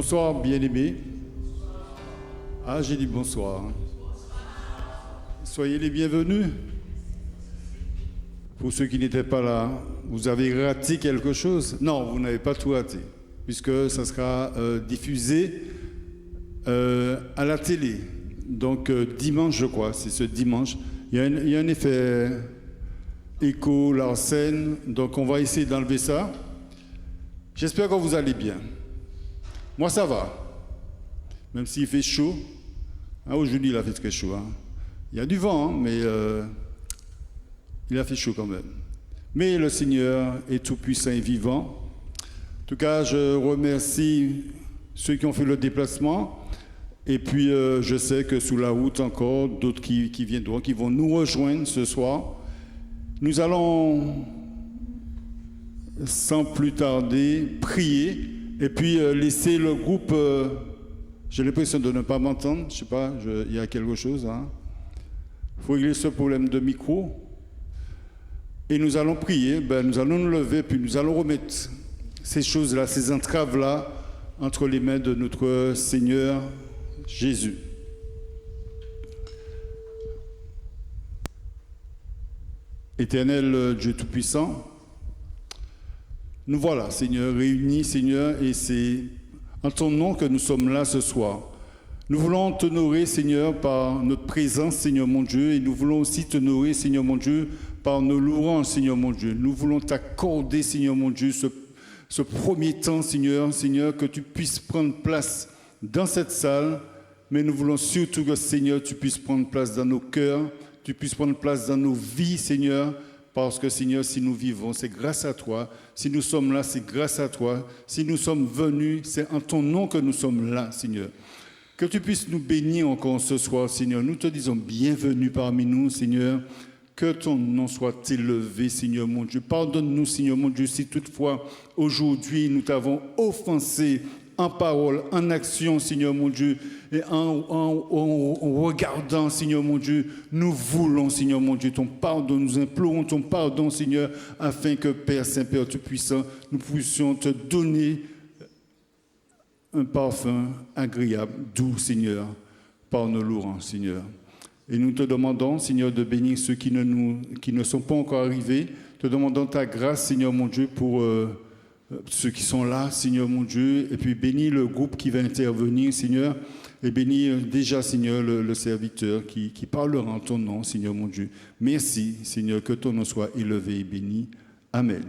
Bonsoir, bien-aimés. Ah, j'ai dit bonsoir. Soyez les bienvenus. Pour ceux qui n'étaient pas là, vous avez raté quelque chose? Non, vous n'avez pas tout raté, puisque ça sera diffusé à la télé. Donc dimanche, je crois, c'est ce dimanche. Il y a un effet écho, la scène, donc on va essayer d'enlever ça. J'espère que vous allez bien. Moi, ça va. Même s'il fait chaud. Ah, aujourd'hui, il a fait très chaud. Hein. Il y a du vent, hein, mais il a fait chaud quand même. Mais le Seigneur est tout-puissant et vivant. En tout cas, je remercie ceux qui ont fait le déplacement. Et puis, je sais que sous la route encore, d'autres qui viendront, qui vont nous rejoindre ce soir. Nous allons, sans plus tarder, prier et puis laisser le groupe... j'ai l'impression de ne pas m'entendre, je ne sais pas, il y a quelque chose. Hein. Il faut régler ce problème de micro. Et nous allons prier, nous allons nous lever, puis nous allons remettre ces choses-là, ces entraves-là, entre les mains de notre Seigneur Jésus. Éternel Dieu Tout-Puissant, nous voilà, Seigneur, réunis, Seigneur, et c'est en ton nom que nous sommes là ce soir. Nous voulons t'honorer, Seigneur, par notre présence, Seigneur mon Dieu, et nous voulons aussi t'honorer, Seigneur mon Dieu, par nos louanges, Seigneur mon Dieu. Nous voulons t'accorder, Seigneur mon Dieu, ce premier temps, Seigneur, que tu puisses prendre place dans cette salle, mais nous voulons surtout que, Seigneur, tu puisses prendre place dans nos cœurs, tu puisses prendre place dans nos vies, Seigneur, parce que, Seigneur, si nous vivons, c'est grâce à toi. Si nous sommes là, c'est grâce à toi. Si nous sommes venus, c'est en ton nom que nous sommes là, Seigneur. Que tu puisses nous bénir encore ce soir, Seigneur. Nous te disons bienvenue parmi nous, Seigneur. Que ton nom soit élevé, Seigneur mon Dieu. Pardonne-nous, Seigneur mon Dieu, si toutefois, aujourd'hui, nous t'avons offensé en parole, en action, Seigneur mon Dieu, et en regardant, Seigneur mon Dieu, nous voulons, Seigneur mon Dieu, ton pardon, nous implorons ton pardon, Seigneur, afin que, Père Saint, Père Tout-Puissant, nous puissions te donner un parfum agréable, doux, Seigneur, par nos louanges, Seigneur. Et nous te demandons, Seigneur, de bénir ceux qui ne sont pas encore arrivés. Te demandons ta grâce, Seigneur mon Dieu, pour ceux qui sont là, Seigneur mon Dieu. Et puis bénis le groupe qui va intervenir, Seigneur. Et bénis déjà, Seigneur, le serviteur qui parlera en ton nom, Seigneur mon Dieu. Merci, Seigneur, que ton nom soit élevé et béni. Amen.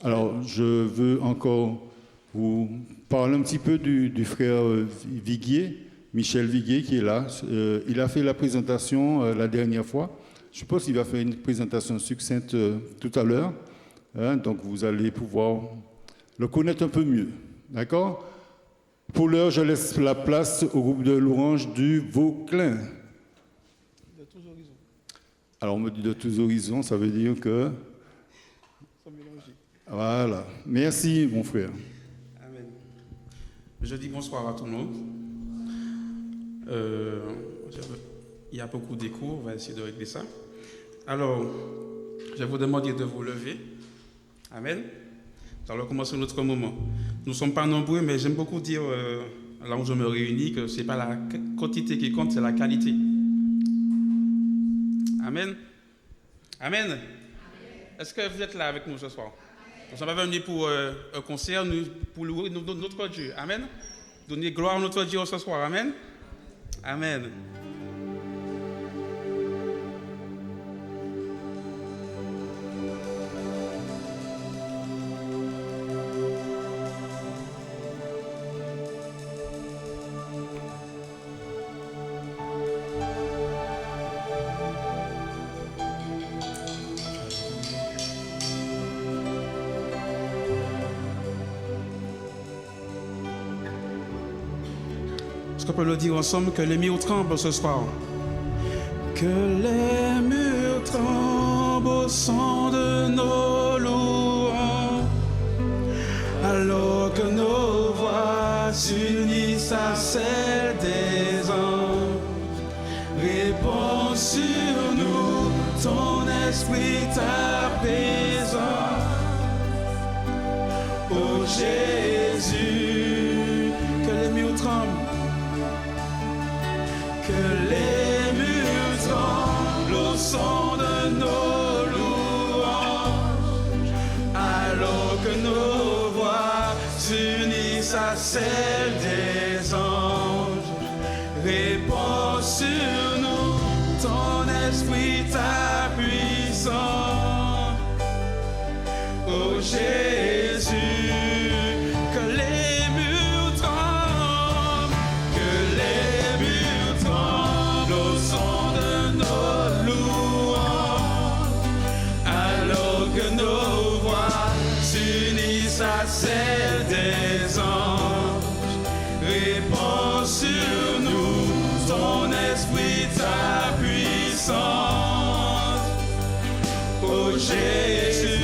Alors, je veux encore vous parler un petit peu du frère Viguier. Michel Viguier qui est là, il a fait la présentation la dernière fois. Je suppose qu'il va faire une présentation succincte tout à l'heure. Hein, donc vous allez pouvoir le connaître un peu mieux. D'accord? Pour l'heure, je laisse la place au groupe de louanges du Vauclin. De tous horizons. Alors on me dit de tous horizons, ça veut dire que... Voilà. Merci mon frère. Amen. Je dis bonsoir à tout le monde. Il y a beaucoup d'écho, on va essayer de régler ça. Alors, je vais vous demander de vous lever. Amen. Nous allons commencer notre moment. Nous ne sommes pas nombreux, mais j'aime beaucoup dire, là où je me réunis, que ce n'est pas la quantité qui compte, c'est la qualité. Amen. Amen. Amen. Est-ce que vous êtes là avec nous ce soir? Nous ne sommes pas venus pour un concert, pour louer notre Dieu. Amen. Donner gloire à notre Dieu ce soir. Amen. Amen. Est-ce qu'on peut le dire ensemble que les murs tremblent ce soir? Que les murs tremblent au son de nos louanges, alors que nos voix s'unissent à celles des anges. Réponds sur nous, ton esprit apaisant. Ô Jésus, celle des anges, répand sur nous ton esprit, ta puissance. Oh Jésus, que les murs tremblent, que les murs tremblent au son de nos louanges, alors que nos voix s'unissent à celle des anges. Répands sur nous ton esprit, ta puissance. Oh Jésus,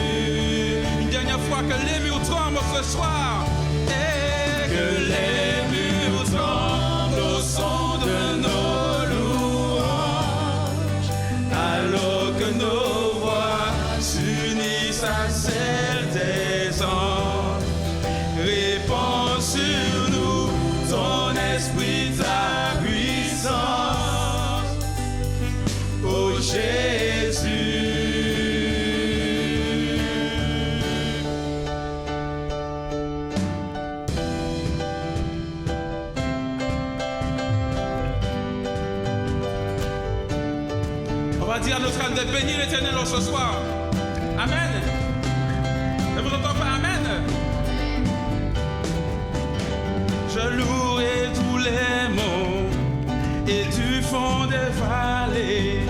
une dernière fois que les murs tremblent ce soir. Et que les murs tremblent au son de nos louanges, alors que nos voix s'unissent à celle des anges. Répands sur nous ton esprit, ta puissance. Oh Jésus. On va dire à notre âme de bénir l'Éternel ce soir. Amen. Ne vous entends pas? Amen. Je louerai tous les monts et du fond des vallées.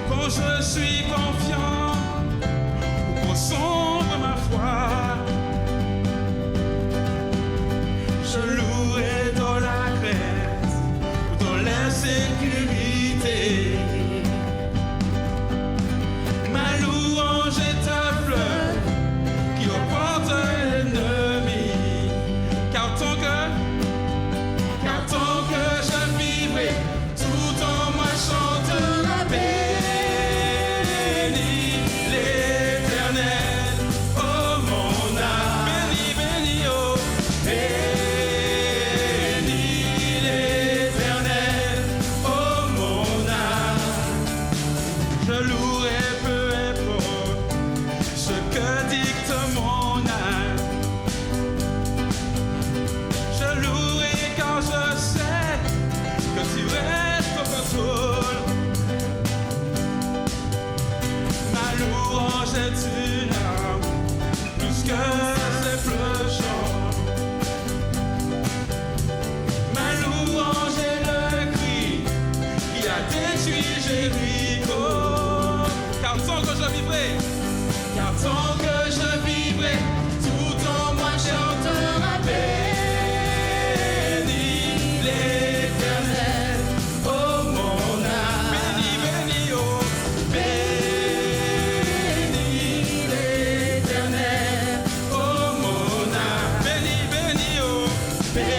Quand je suis confiant ou quand sombre ma foi, je louerai dans la crainte ou dans l'insécurité. Ma louange est un fleuve qui emporte l'ennemi. Car tant que je vivrai, tout en moi chantera béni l'Éternel, oh mon âme. Béni, béni, oh, béni l'Éternel, oh mon âme. Je louerai peu importe ce que dicte mon âme. Je louerai car je sais que tu restes au contrôle. Ma louange est une arme, plus que ces fleuchants. Ma louange est le cri qui a détruit Jéricho. Car tant que je vivrai, tout en moi chantera béni l'Éternel, oh mon âme. Béni, béni, oh, béni l'Éternel, oh mon âme. Béni, béni, oh, béni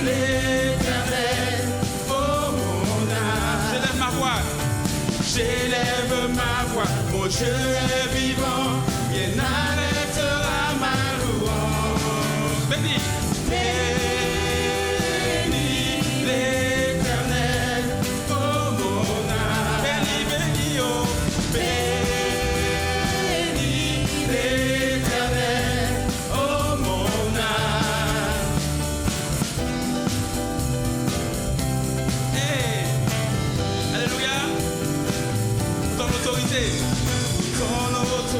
l'Éternel, oh mon âme. J'élève ma voix, mon Dieu est vivant, rien n'arrêtera ma louange. Béni, béni l'Éternel, oh mon âme. Béni, béni, oh, béni l'Éternel, oh mon âme. Hey, alléluia. Ton autorité, ton autorité.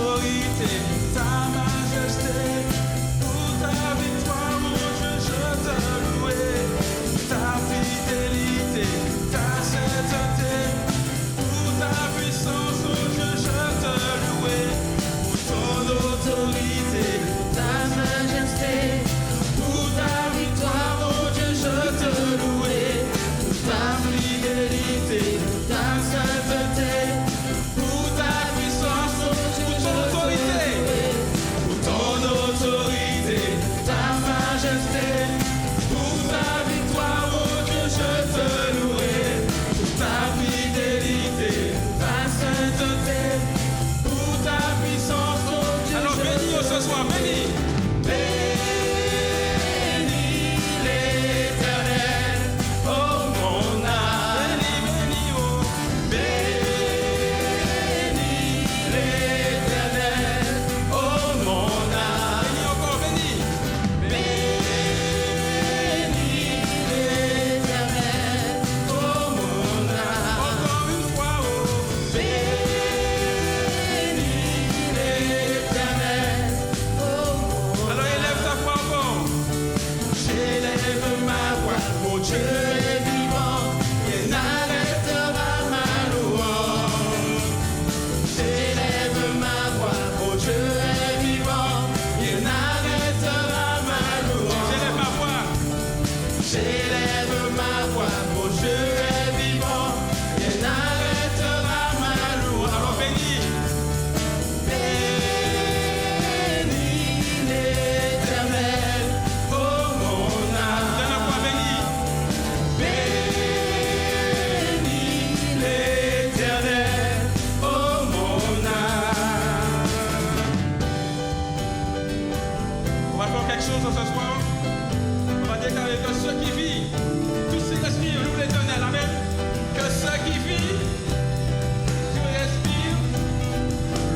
Dieu est vivant, il n'arrêtera ma louange. J'élève ma voix, oh Dieu est vivant, il n'arrêtera ma louange. J'élève ma voix. J'élève ma voix, oh Dieu est vivant, il n'arrêtera ma louange. Alors bénis. Bénis l'Éternel, oh mon âme. Donne-le quoi, bénis. Bénis l'Éternel, oh mon âme. On va faire quelque chose ce soir. On va déclarer que ceux qui vivent, tous ceux qui respirent, louent l'Éternel. Amen. Que ceux qui vivent, qui respirent,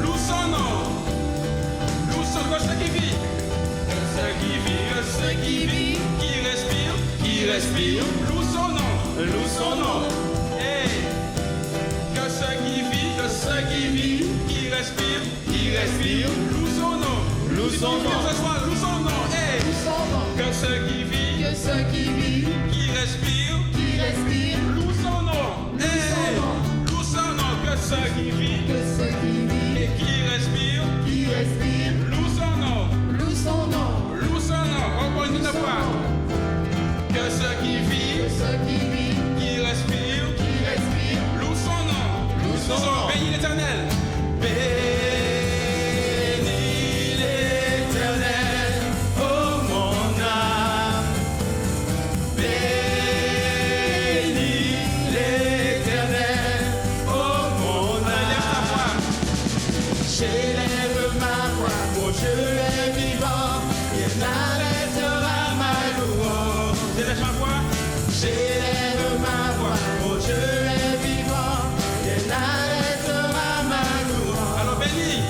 louent son nom. Louent son nom. Que ceux qui vivent, que ceux qui vivent, que ceux qui vivent, qui respirent, louent son nom. Louent son nom. Hey. Que ceux qui vivent, qui respirent, louent son nom. Louent son nom. Ce soir, louent son nom. Hey. Que ceux qui vivent, Que ceux qui vivent, qui respirent, louent son nom. Hey. Louent son nom. Que ceux qui vivent que ceux qui vivent, et qui respirent, louent son nom. louent son nom. Louent son nom. Encore une fois. Que ceux qui Que vivent, ceux qui vivent, qui respirent, louent son nom. Louent son nom. Bénis l'Éternel. bénis l'Éternel, oh mon âme. Bénis l'Éternel, oh mon Lève ta voix. âme. J'élève ma voix, mon Dieu est vivant, il n'arrêtera ma louange. Lève ma voix. J'élève ma voix, mon Dieu est vivant, il n'arrêtera ma louange. Alors bénis.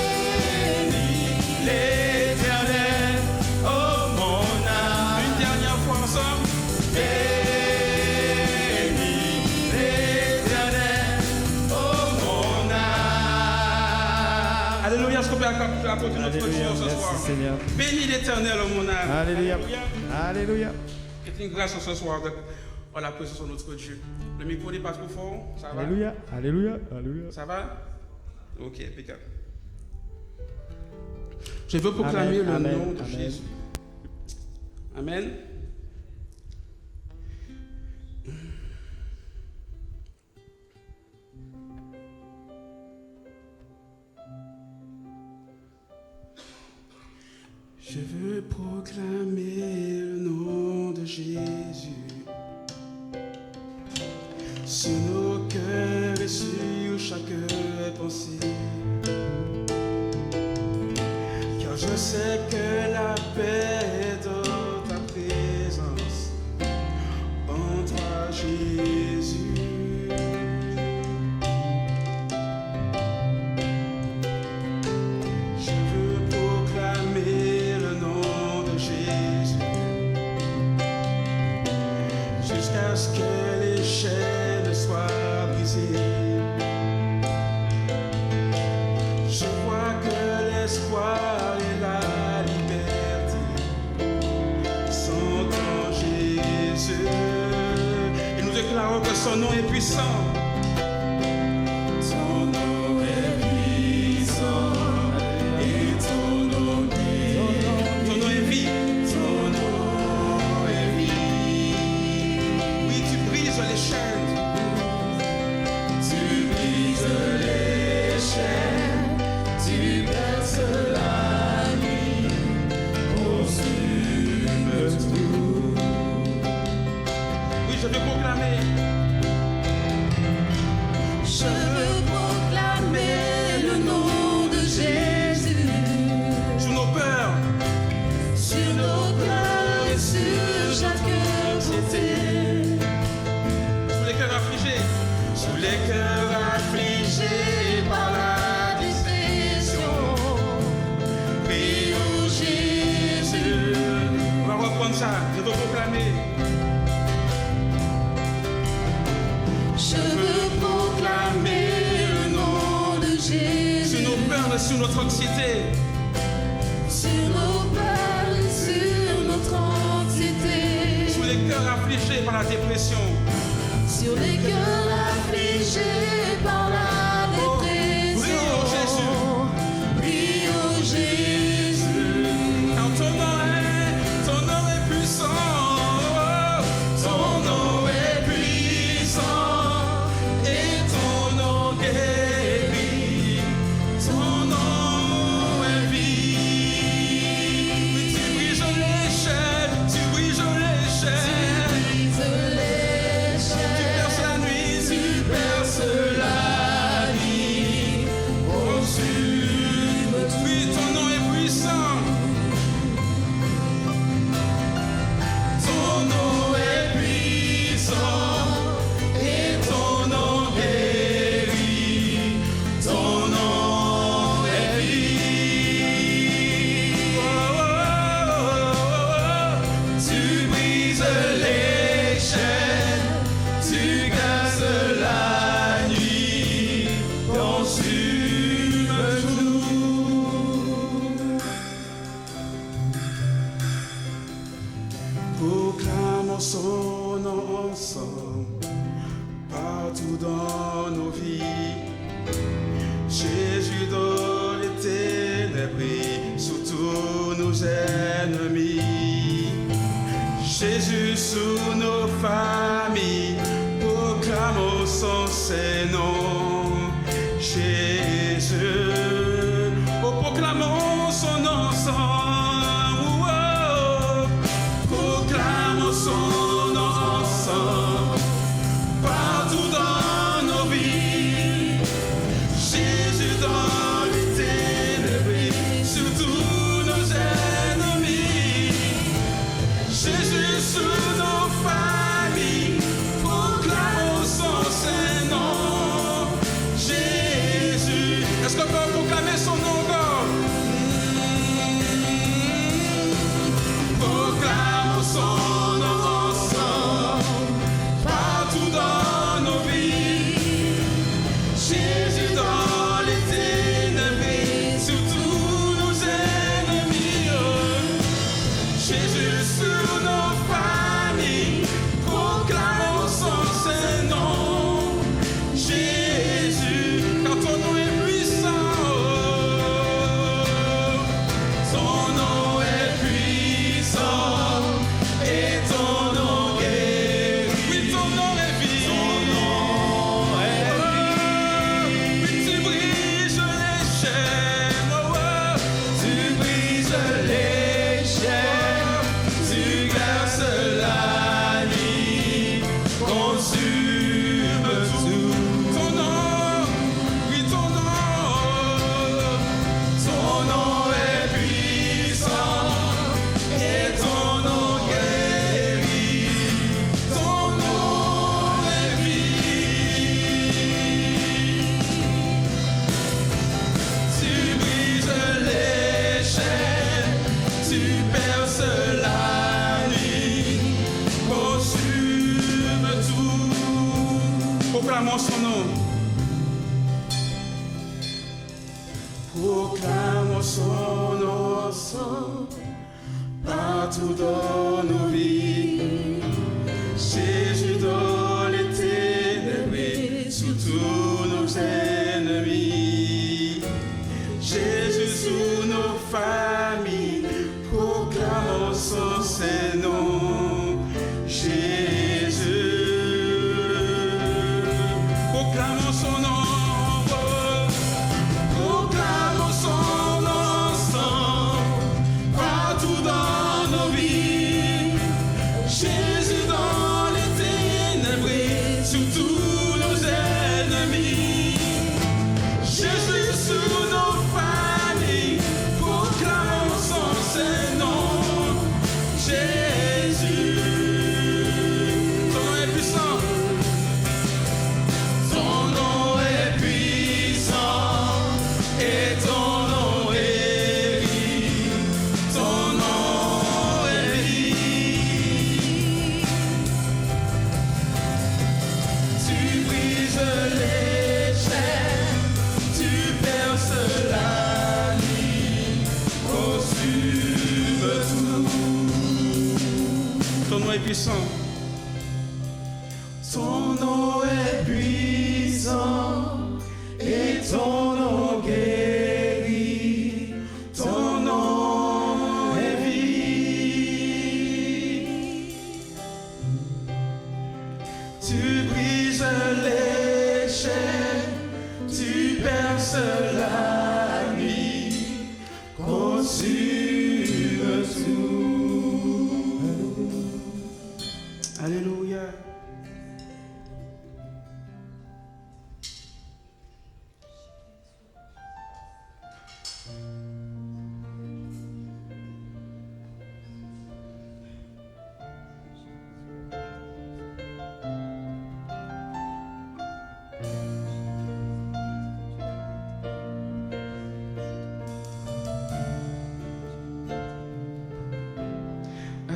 Bénis l'Éternel, oh mon âme. Une dernière fois ensemble. Bénis l'Éternel, oh mon âme. Alléluia. Est-ce qu'on peut apporter notre Alléluia, chose ce soir? merci Seigneur. Bénis l'Éternel, oh mon âme. Alléluia. Alléluia. C'est une grâce ce soir de la présence de notre Dieu. Le micro n'est pas trop fort. Ça va? Alléluia. Alléluia. Alléluia. Ça va? Ok, impeccable. Je veux proclamer Amen, le amen, nom de amen. Jésus. Amen. Je veux proclamer le nom de Jésus sur nos cœurs et sur chaque pensée. Car je sais que la paix est dans ta présence, en toi Jésus. Je veux proclamer le nom de Jésus jusqu'à ce que les chaînes soient brisées. Je vois que l'espoir et la liberté sont en Jésus. Et nous déclarons que son nom est puissant. Son nom est puissant. Et ton nom est vie. Ton nom est vie. Oui, tu brises les chaînes. Tu brises les chaînes, tu perces la nuit, consumes tout. Oui, je veux proclamer. Je veux proclamer le nom de Jésus Sur nos peurs, sur nos cœurs et sur chaque côté. sur les cœurs affligés, Tous les cœurs affligés par la dépression, prie au Jésus. on va reprendre ça. Je veux proclamer. Je veux proclamer le nom de Jésus Sur nos peurs et sur notre anxiété. sur nos peurs et sur notre anxiété. affligés par la dépression. Sur les cœurs affligés par la dépression. Prie au Jésus. Car ton nom est puissant. Ton nom est puissant et ton nom guérit. Ton nom est vie. Tu brises les chaînes, tu brises les chaînes. Brise les chaînes. Perce la nuit, Tu perces la nuit. Consume tout. oui, ton nom est puissant. Ton nom est puissant et ton nom guérit. Ton nom est vie. Tu brises les chaînes, tu casses la nuit, consume tout. Proclamons son nom ensemble, partout dans nos vies. Jésus dans les ténèbres, sous tous nos ennemis. Jésus sous nos familles, proclamons son Saint-Nom. Jésus, oh, proclamons son nom ensemble. Oh, proclamons son nom ensemble, partout dans nos vies. Jésus dans les ténèbres, sur tous nos ennemis. Jésus sous nos familles, proclamons son Saint-Nom. Jésus, est-ce qu'on peut proclamer son nom encore? Proclamons son nom ensemble, partout dans nos vies. Jésus dans les ténèbres, sur tous nos ennemis. Jésus sur nos familles, proclamons son Saint-Nom. Jésus, car ton nom est puissant. Ton nom est puissant et ton nom guérit. Oui, ton nom est vie. Ton nom est vie. Oui, tu brises les chaînes. Oh, oh. Tu brises les chaînes, tu casses la nuit, consume tout. Ton nom, oui, ton Ton nom est puissant et ton nom guérit. Ton nom est vie. Tu brises les chaînes, tu perces la nuit, consume tout. proclamons son nom. Proclamons son nom ensemble, partout dans nos vies. Jésus dans les ténèbres, sous tous nos ennemis. Jésus sous nos familles, proclamons son Saint-Nom. Jésus, Proclamons son nom. proclamons son nom ensemble, partout dans nos vies. Jésus dans les ténèbres, sur tous nos ennemis. Jésus sous nos familles, proclamons son Saint-Nom. Jésus, Ton nom est puissant. ton nom est puissant et ton nom est vie. Ton nom est vie. Tu brises les chaînes, tu perces la nuit, consume tout. Ton nom est puissant. Ton nom est puissant et ton nom guérit. Ton nom est vie. Tu brises les chaînes, tu perces la nuit, consume tout. Alléluia.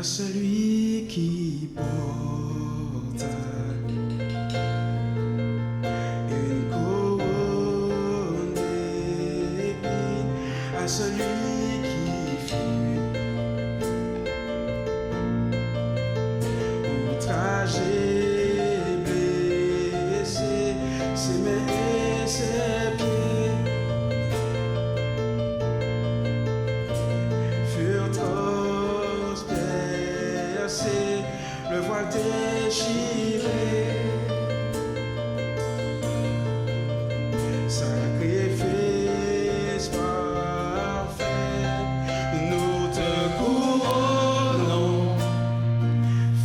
À celui qui porte une couronne d'épines, à celui qui fut outragé, blessé, ses mains et ses pieds furent transpercés, le voile déchiré. Sacrifice parfait, nous te couronnons.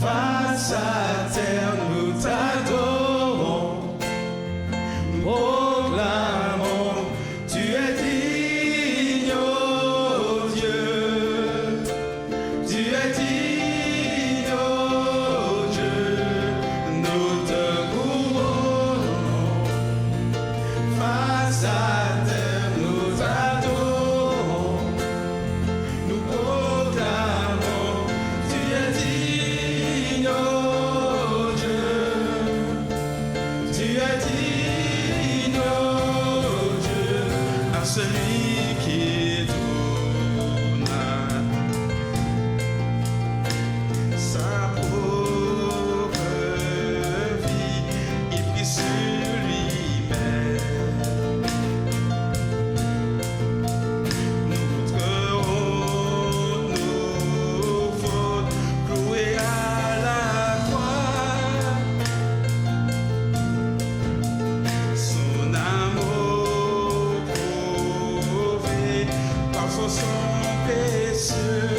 Face à terre, nous t'adorons. Proclamons, tu es digne, oh Dieu. Tu es digne, oh Dieu. Nous te couronnons. Face à terre, nous t'adorons. Nous proclamons, tu es digne, oh Dieu. Tu es digne, oh Dieu. À celui qui donna sa propre vie, il prit sur lui-même notre honte, nos fautes, cloué à la croix. Son amour prouvé par son sang précieux,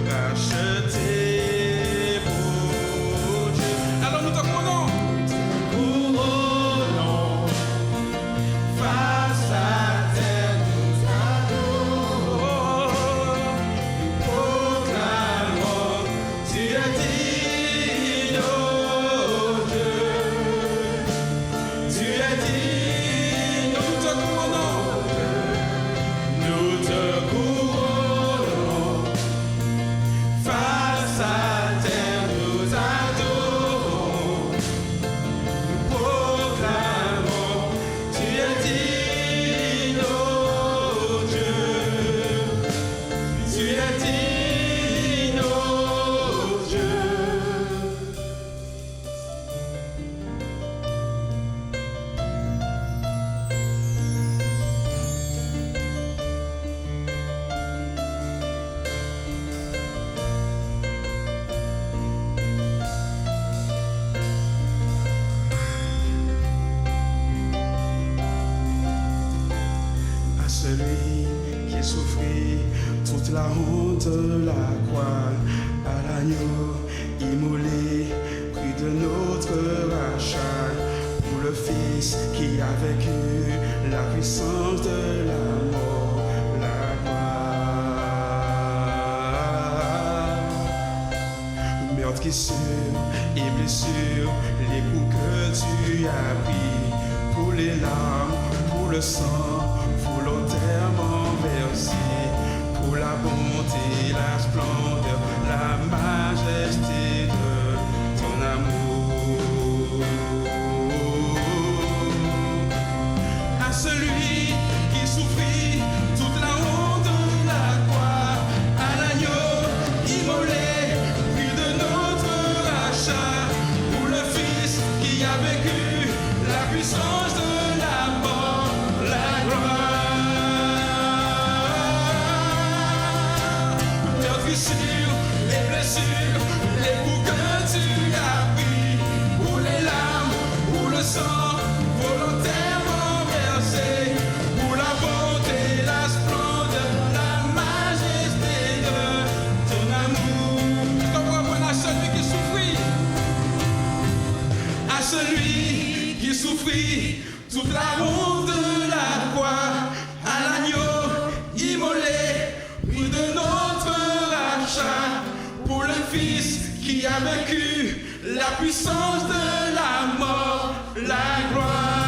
racheté pour Dieu. Alors nous te couronnons. Couronnons. Face à terre, nous t'adorons. Nous proclamons, tu es digne, oh Dieu. Tu es digne, nous te couronnons. Nous te couronnons. Face à terre, nous adorons. Nous proclamons, tu es digne, oh Dieu. Tu es digne, oh Dieu. À celui qui souffrit toute la honte de la croix, à l'agneau immolé, prix de notre rachat, pour le Fils qui a vaincu la puissance de la mort, la croix. Meurtrissure et blessure, les coups que tu as pris, pour les larmes, pour le sang, volontairement versé, pour la bonté, la splendeur, la majesté de ton amour. À celui qui souffrit toute la honte de la croix, à l'agneau immolé, prix de nos la puissance de la mort, la gloire.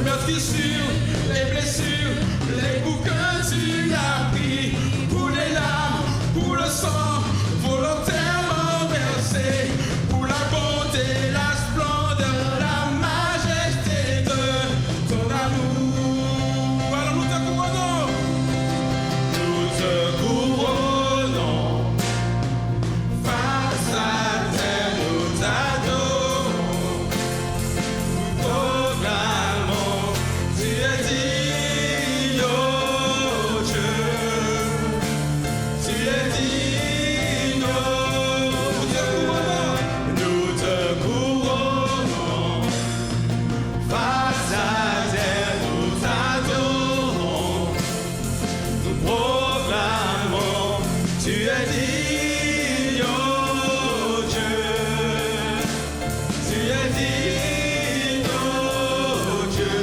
Meurtrissures, les blessures, les coups que tu as pris, pour les larmes, pour le sang, volontairement versé, pour la bonté, la splendeur, la majesté de ton amour. Alors nous te couronnons. Nous te couronnons, face à terre nous t'adorons, nous proclamons, tu es digne, oh Dieu, tu es digne, nous te couronnons, face à terre nous t'adorons, nous proclamons, tu es digne, oh Dieu, tu es digne,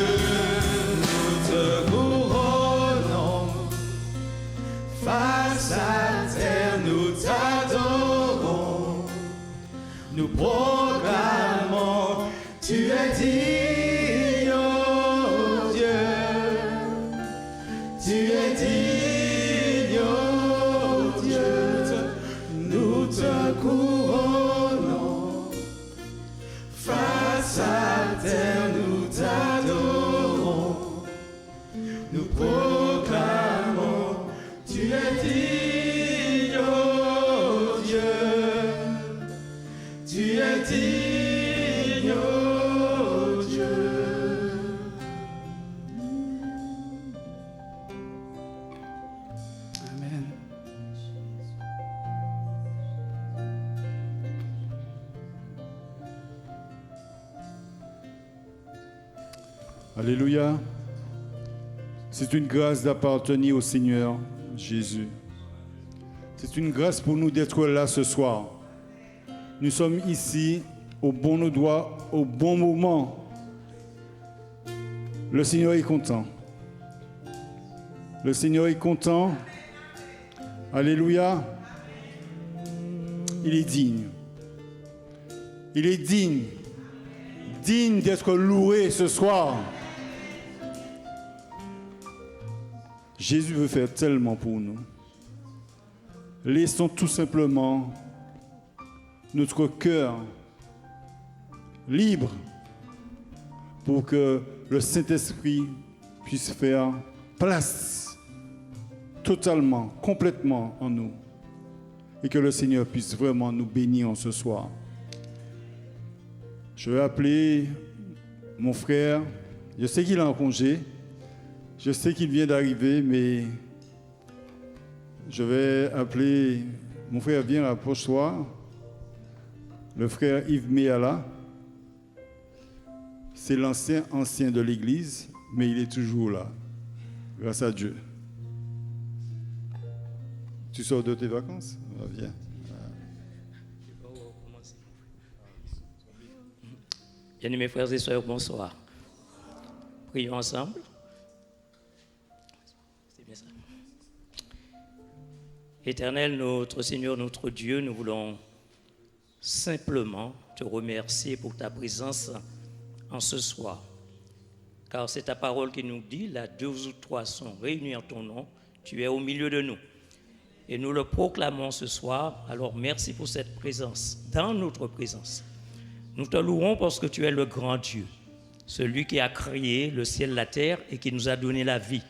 oh Dieu, nous te couronnons, face à terre nous t'adorons, nous proclamons, tu es digne, oh Dieu. Tu es digne, oh Dieu, nous te couronnons, face à terre nous t'adorons, nous proclamons, tu es digne, oh Dieu, tu es digne, oh Dieu. Amen. Alléluia. C'est une grâce d'appartenir au Seigneur Jésus. C'est une grâce pour nous d'être là ce soir. Nous sommes ici au bon endroit, au bon moment. Le Seigneur est content. Le Seigneur est content. Alléluia. Il est digne. Il est digne. Digne d'être loué ce soir. Jésus veut faire tellement pour nous. Laissons tout simplement notre cœur libre pour que le Saint-Esprit puisse faire place totalement, complètement en nous et que le Seigneur puisse vraiment nous bénir en ce soir. Je vais appeler mon frère. Je sais qu'il est en congé. Je sais qu'il vient d'arriver, mais je vais appeler mon frère. Viens, approche-toi. Le frère Yves Méala. C'est ancien de l'église, mais il est toujours là. Grâce à Dieu. Tu sors de tes vacances? Viens. Bien, mes frères et sœurs, bonsoir. Prions ensemble. C'est bien ça. Éternel, notre Seigneur, notre Dieu, nous voulons simplement te remercier pour ta présence en ce soir. Car c'est ta parole qui nous dit, là, 2 ou 3 sont réunis en ton nom, tu es au milieu de nous. Et nous le proclamons ce soir, alors merci pour cette présence, dans notre présence. Nous te louons parce que tu es le grand Dieu, celui qui a créé le ciel, la terre et qui nous a donné la vie.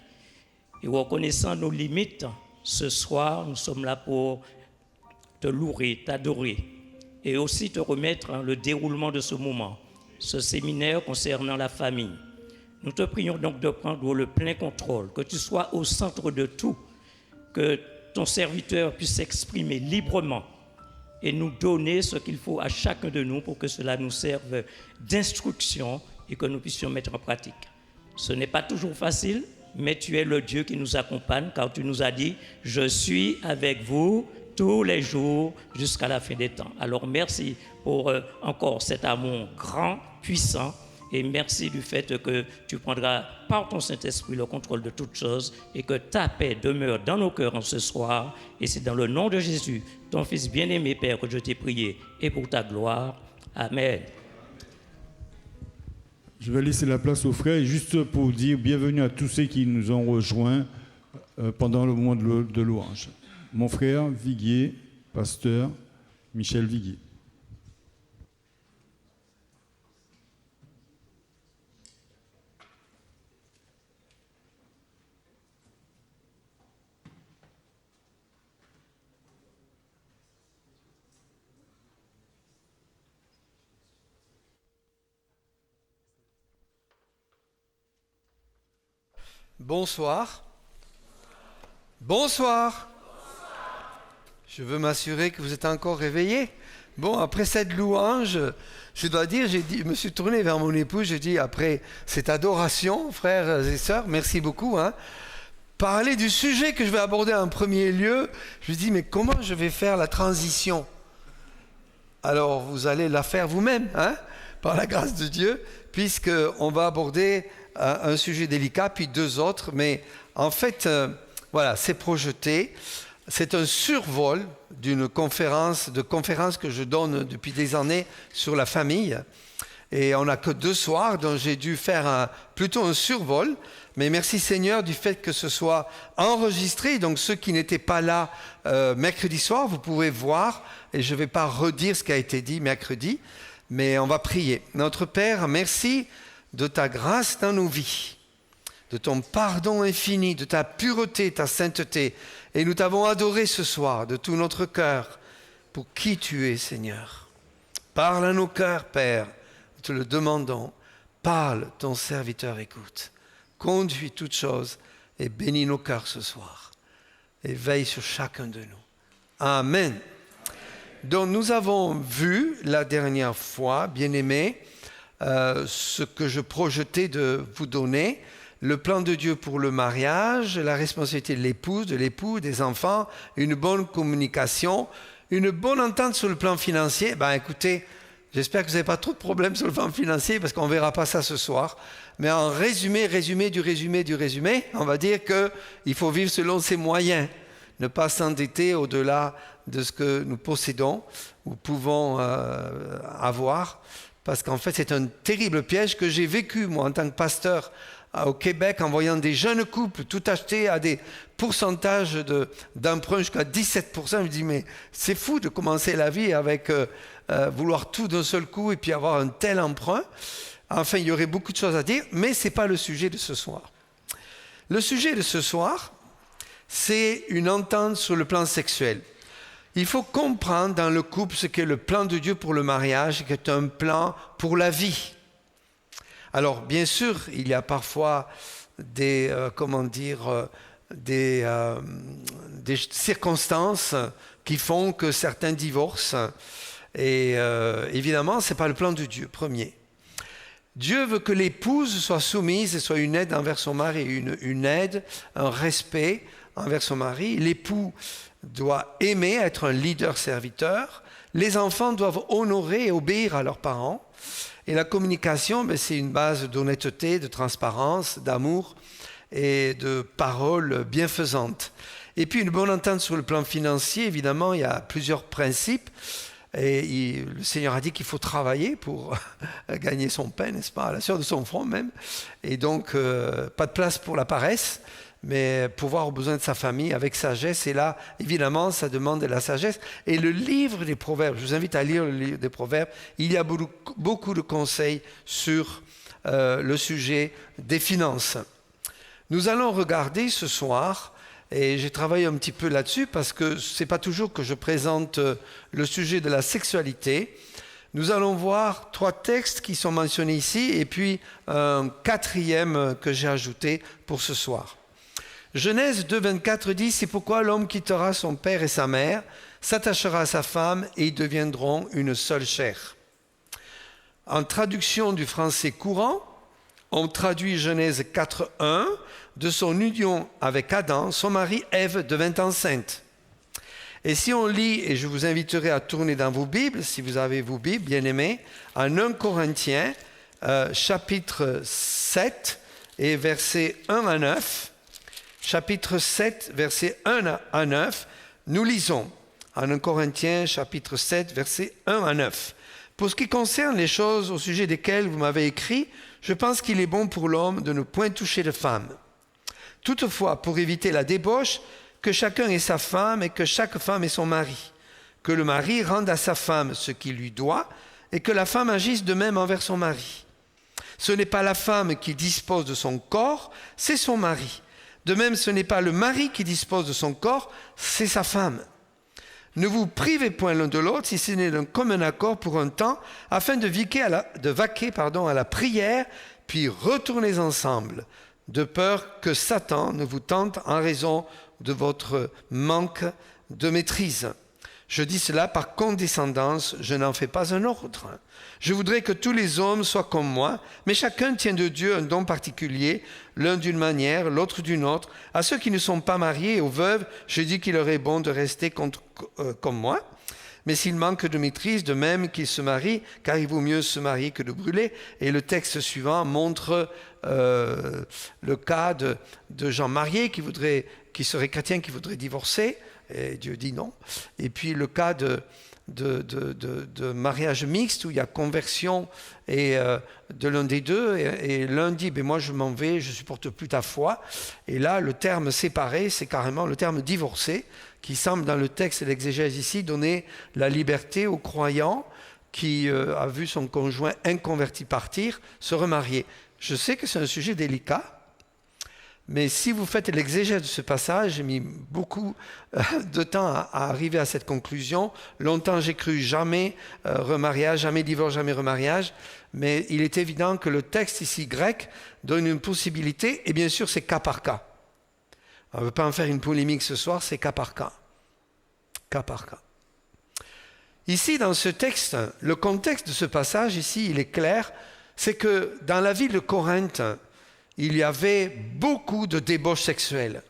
Et reconnaissant nos limites, ce soir, nous sommes là pour te louer, t'adorer et aussi te remettre le déroulement de ce moment, ce séminaire concernant la famille. Nous te prions donc de prendre le plein contrôle, que tu sois au centre de tout, que ton serviteur puisse s'exprimer librement et nous donner ce qu'il faut à chacun de nous pour que cela nous serve d'instruction et que nous puissions mettre en pratique. Ce n'est pas toujours facile, mais tu es le Dieu qui nous accompagne, car tu nous as dit « Je suis avec vous tous les jours jusqu'à la fin des temps ». Alors merci pour encore cet amour grand, puissant, Et merci du fait que tu prendras par ton Saint-Esprit le contrôle de toutes choses et que ta paix demeure dans nos cœurs en ce soir. Et c'est dans le nom de Jésus, ton Fils bien-aimé, Père, que je t'ai prié et pour ta gloire. Amen. Je vais laisser la place aux frères, juste pour dire bienvenue à tous ceux qui nous ont rejoints pendant le moment de louange. Mon frère Viguier, pasteur Michel Viguier. Bonsoir. Bonsoir. Je veux m'assurer que vous êtes encore réveillés. Bon, après cette louange, je dois dire, je me suis tourné vers mon épouse, j'ai dit, après cette adoration, frères et sœurs, merci beaucoup, parler du sujet que je vais aborder en premier lieu, je me dis, mais comment je vais faire la transition? Alors, vous allez la faire vous-même, par la grâce de Dieu, puisqu'on va aborder un sujet délicat, puis deux autres, mais en fait, voilà, c'est projeté. C'est un survol d'une conférence que je donne depuis des années sur la famille. Et on n'a que 2 soirs, donc j'ai dû faire plutôt un survol. Mais merci Seigneur du fait que ce soit enregistré. Donc ceux qui n'étaient pas là mercredi soir, vous pouvez voir. Et je ne vais pas redire ce qui a été dit mercredi, mais on va prier. Notre Père, merci de ta grâce dans nos vies, de ton pardon infini, de ta pureté, ta sainteté. Et nous t'avons adoré ce soir de tout notre cœur pour qui tu es, Seigneur. Parle à nos cœurs, Père, nous te le demandons. Parle, ton serviteur écoute. Conduis toutes choses et bénis nos cœurs ce soir. Et veille sur chacun de nous. Amen. Donc nous avons vu la dernière fois, bien-aimés, ce que je projetais de vous donner, le plan de Dieu pour le mariage, la responsabilité de l'épouse, de l'époux, des enfants, une bonne communication, une bonne entente sur le plan financier. Ben écoutez, j'espère que vous n'avez pas trop de problèmes sur le plan financier parce qu'on ne verra pas ça ce soir. Mais en résumé, on va dire qu'il faut vivre selon ses moyens, ne pas s'endetter au-delà de ce que nous possédons ou pouvons avoir. Parce qu'en fait, c'est un terrible piège que j'ai vécu, moi, en tant que pasteur au Québec, en voyant des jeunes couples tout acheter à des pourcentages d'emprunt jusqu'à 17%. Je me dis, mais c'est fou de commencer la vie avec vouloir tout d'un seul coup et puis avoir un tel emprunt. Enfin, il y aurait beaucoup de choses à dire, mais ce n'est pas le sujet de ce soir. Le sujet de ce soir, c'est une entente sur le plan sexuel. Il faut comprendre dans le couple ce qu'est le plan de Dieu pour le mariage, qui est un plan pour la vie. Alors, bien sûr, il y a parfois des circonstances qui font que certains divorcent. Et évidemment, ce n'est pas le plan de Dieu, premier. Dieu veut que l'épouse soit soumise et soit une aide envers son mari, une aide, un respect envers son mari. L'époux doit aimer, être un leader serviteur. Les enfants doivent honorer et obéir à leurs parents. Et la communication, c'est une base d'honnêteté, de transparence, d'amour et de paroles bienfaisantes. Et puis une bonne entente sur le plan financier, évidemment, il y a plusieurs principes. Et le Seigneur a dit qu'il faut travailler pour gagner son pain, n'est-ce pas, à la sueur de son front même. Et donc, pas de place pour la paresse, mais pouvoir aux besoins de sa famille avec sagesse. Et là, évidemment, ça demande de la sagesse. Et le livre des Proverbes, je vous invite à lire le livre des Proverbes, il y a beaucoup de conseils sur le sujet des finances. Nous allons regarder ce soir, et j'ai travaillé un petit peu là-dessus parce que ce n'est pas toujours que je présente le sujet de la sexualité. Nous allons voir 3 textes qui sont mentionnés ici et puis un 4e que j'ai ajouté pour ce soir. Genèse 2, 24 dit « C'est pourquoi l'homme quittera son père et sa mère, s'attachera à sa femme et ils deviendront une seule chair. » En traduction du français courant, on traduit Genèse 4, 1 de son union avec Adam, son mari Ève devint enceinte. Et si on lit, et je vous inviterai à tourner dans vos Bibles, si vous avez vos Bibles, bien aimés, en 1 Corinthiens, chapitre 7 et versets 1 à 9. Chapitre 7, versets 1 à 9. Nous lisons en 1 Corinthiens, chapitre 7, versets 1 à 9. Pour ce qui concerne les choses au sujet desquelles vous m'avez écrit, je pense qu'il est bon pour l'homme de ne point toucher de femme. Toutefois, pour éviter la débauche, que chacun ait sa femme et que chaque femme ait son mari. Que le mari rende à sa femme ce qu'il lui doit et que la femme agisse de même envers son mari. Ce n'est pas la femme qui dispose de son corps, c'est son mari. De même, ce n'est pas le mari qui dispose de son corps, c'est sa femme. Ne vous privez point l'un de l'autre, si ce n'est d'un commun accord pour un temps, afin de vaquer à la prière, puis retournez ensemble, de peur que Satan ne vous tente en raison de votre manque de maîtrise. Je dis cela par condescendance, je n'en fais pas un ordre. Je voudrais que tous les hommes soient comme moi, mais chacun tient de Dieu un don particulier, l'un d'une manière, l'autre d'une autre. À ceux qui ne sont pas mariés et aux veuves, je dis qu'il leur est bon de rester comme moi. Mais s'ils manquent de maîtrise, de même qu'ils se marient, car il vaut mieux se marier que de brûler. Et le texte suivant montre le cas de gens mariés qui seraient chrétiens, qui voudraient divorcer. Et Dieu dit non. Et puis le cas de mariage mixte où il y a conversion de l'un des deux et l'un dit moi je m'en vais, je supporte plus ta foi. Et là le terme séparé, c'est carrément le terme divorcé qui semble dans le texte de l'exégèse ici donner la liberté aux croyants qui a vu son conjoint inconverti partir, se remarier. Je sais que c'est un sujet délicat. Mais si vous faites l'exégèse de ce passage, j'ai mis beaucoup de temps à arriver à cette conclusion. Longtemps, j'ai cru jamais remariage, jamais divorce, jamais remariage. Mais il est évident que le texte ici grec donne une possibilité. Et bien sûr, c'est cas par cas. On ne veut pas en faire une polémique ce soir, c'est cas par cas. Cas par cas. Ici, dans ce texte, le contexte de ce passage, ici, il est clair. C'est que dans la ville de Corinthe, il y avait beaucoup de débauches sexuelles.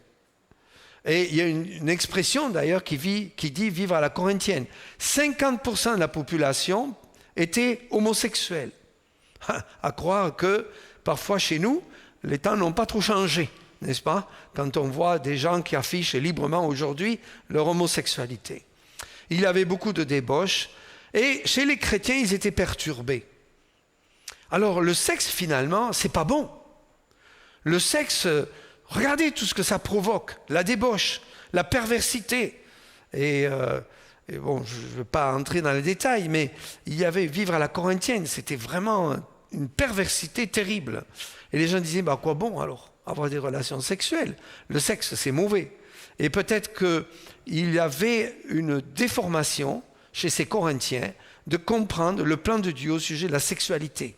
Et il y a une expression d'ailleurs qui dit vivre à la corinthienne. 50% de la population était homosexuelle. À croire que parfois chez nous, les temps n'ont pas trop changé, n'est-ce pas? Quand on voit des gens qui affichent librement aujourd'hui leur homosexualité. Il y avait beaucoup de débauches et chez les chrétiens, ils étaient perturbés. Alors le sexe finalement, c'est pas bon. Le sexe, regardez tout ce que ça provoque, la débauche, la perversité. Et bon, je ne veux pas entrer dans les détails, mais il y avait vivre à la corinthienne, c'était vraiment une perversité terrible. Et les gens disaient, à quoi bon alors avoir des relations sexuelles? Le sexe, c'est mauvais. Et peut-être qu'il y avait une déformation chez ces Corinthiens de comprendre le plan de Dieu au sujet de la sexualité.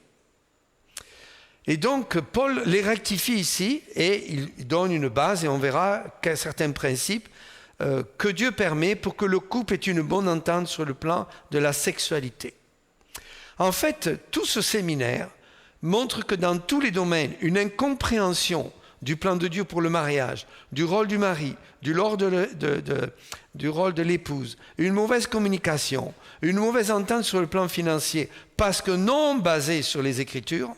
Et donc, Paul les rectifie ici et il donne une base et on verra certains principes que Dieu permet pour que le couple ait une bonne entente sur le plan de la sexualité. En fait, tout ce séminaire montre que dans tous les domaines, une incompréhension du plan de Dieu pour le mariage, du rôle du mari, du rôle de l'épouse, une mauvaise communication, une mauvaise entente sur le plan financier, parce que non basée sur les Écritures,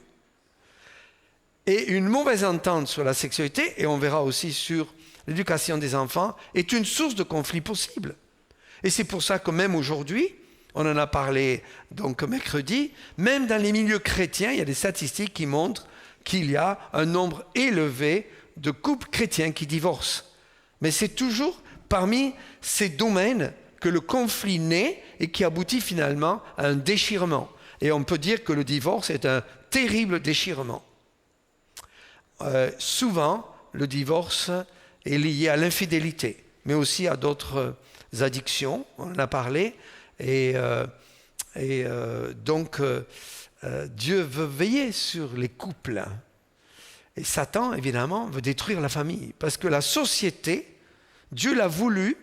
et une mauvaise entente sur la sexualité, et on verra aussi sur l'éducation des enfants, est une source de conflit possible. Et c'est pour ça que même aujourd'hui, on en a parlé donc mercredi, même dans les milieux chrétiens, il y a des statistiques qui montrent qu'il y a un nombre élevé de couples chrétiens qui divorcent. Mais c'est toujours parmi ces domaines que le conflit naît et qui aboutit finalement à un déchirement. Et on peut dire que le divorce est un terrible déchirement. Souvent, le divorce est lié à l'infidélité, mais aussi à d'autres addictions, on en a parlé, donc Dieu veut veiller sur les couples. Et Satan, évidemment, veut détruire la famille, parce que la société, Dieu l'a voulu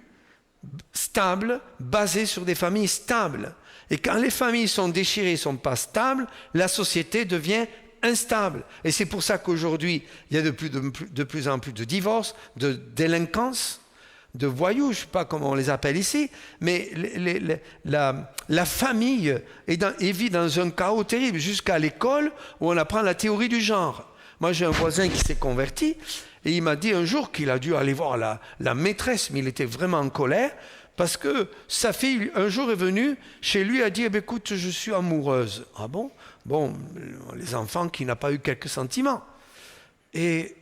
stable, basée sur des familles stables. Et quand les familles sont déchirées, ne sont pas stables, la société devient instable. Et c'est pour ça qu'aujourd'hui, il y a de plus en plus de divorces, de délinquance, de voyous, je ne sais pas comment on les appelle ici, mais la famille vit dans un chaos terrible jusqu'à l'école où on apprend la théorie du genre. Moi, j'ai un voisin qui s'est converti et il m'a dit un jour qu'il a dû aller voir la maîtresse, mais il était vraiment en colère parce que sa fille, un jour, est venue chez lui et a dit « écoute, je suis amoureuse. » Ah bon ? Bon, les enfants qui n'ont pas eu quelques sentiments. Et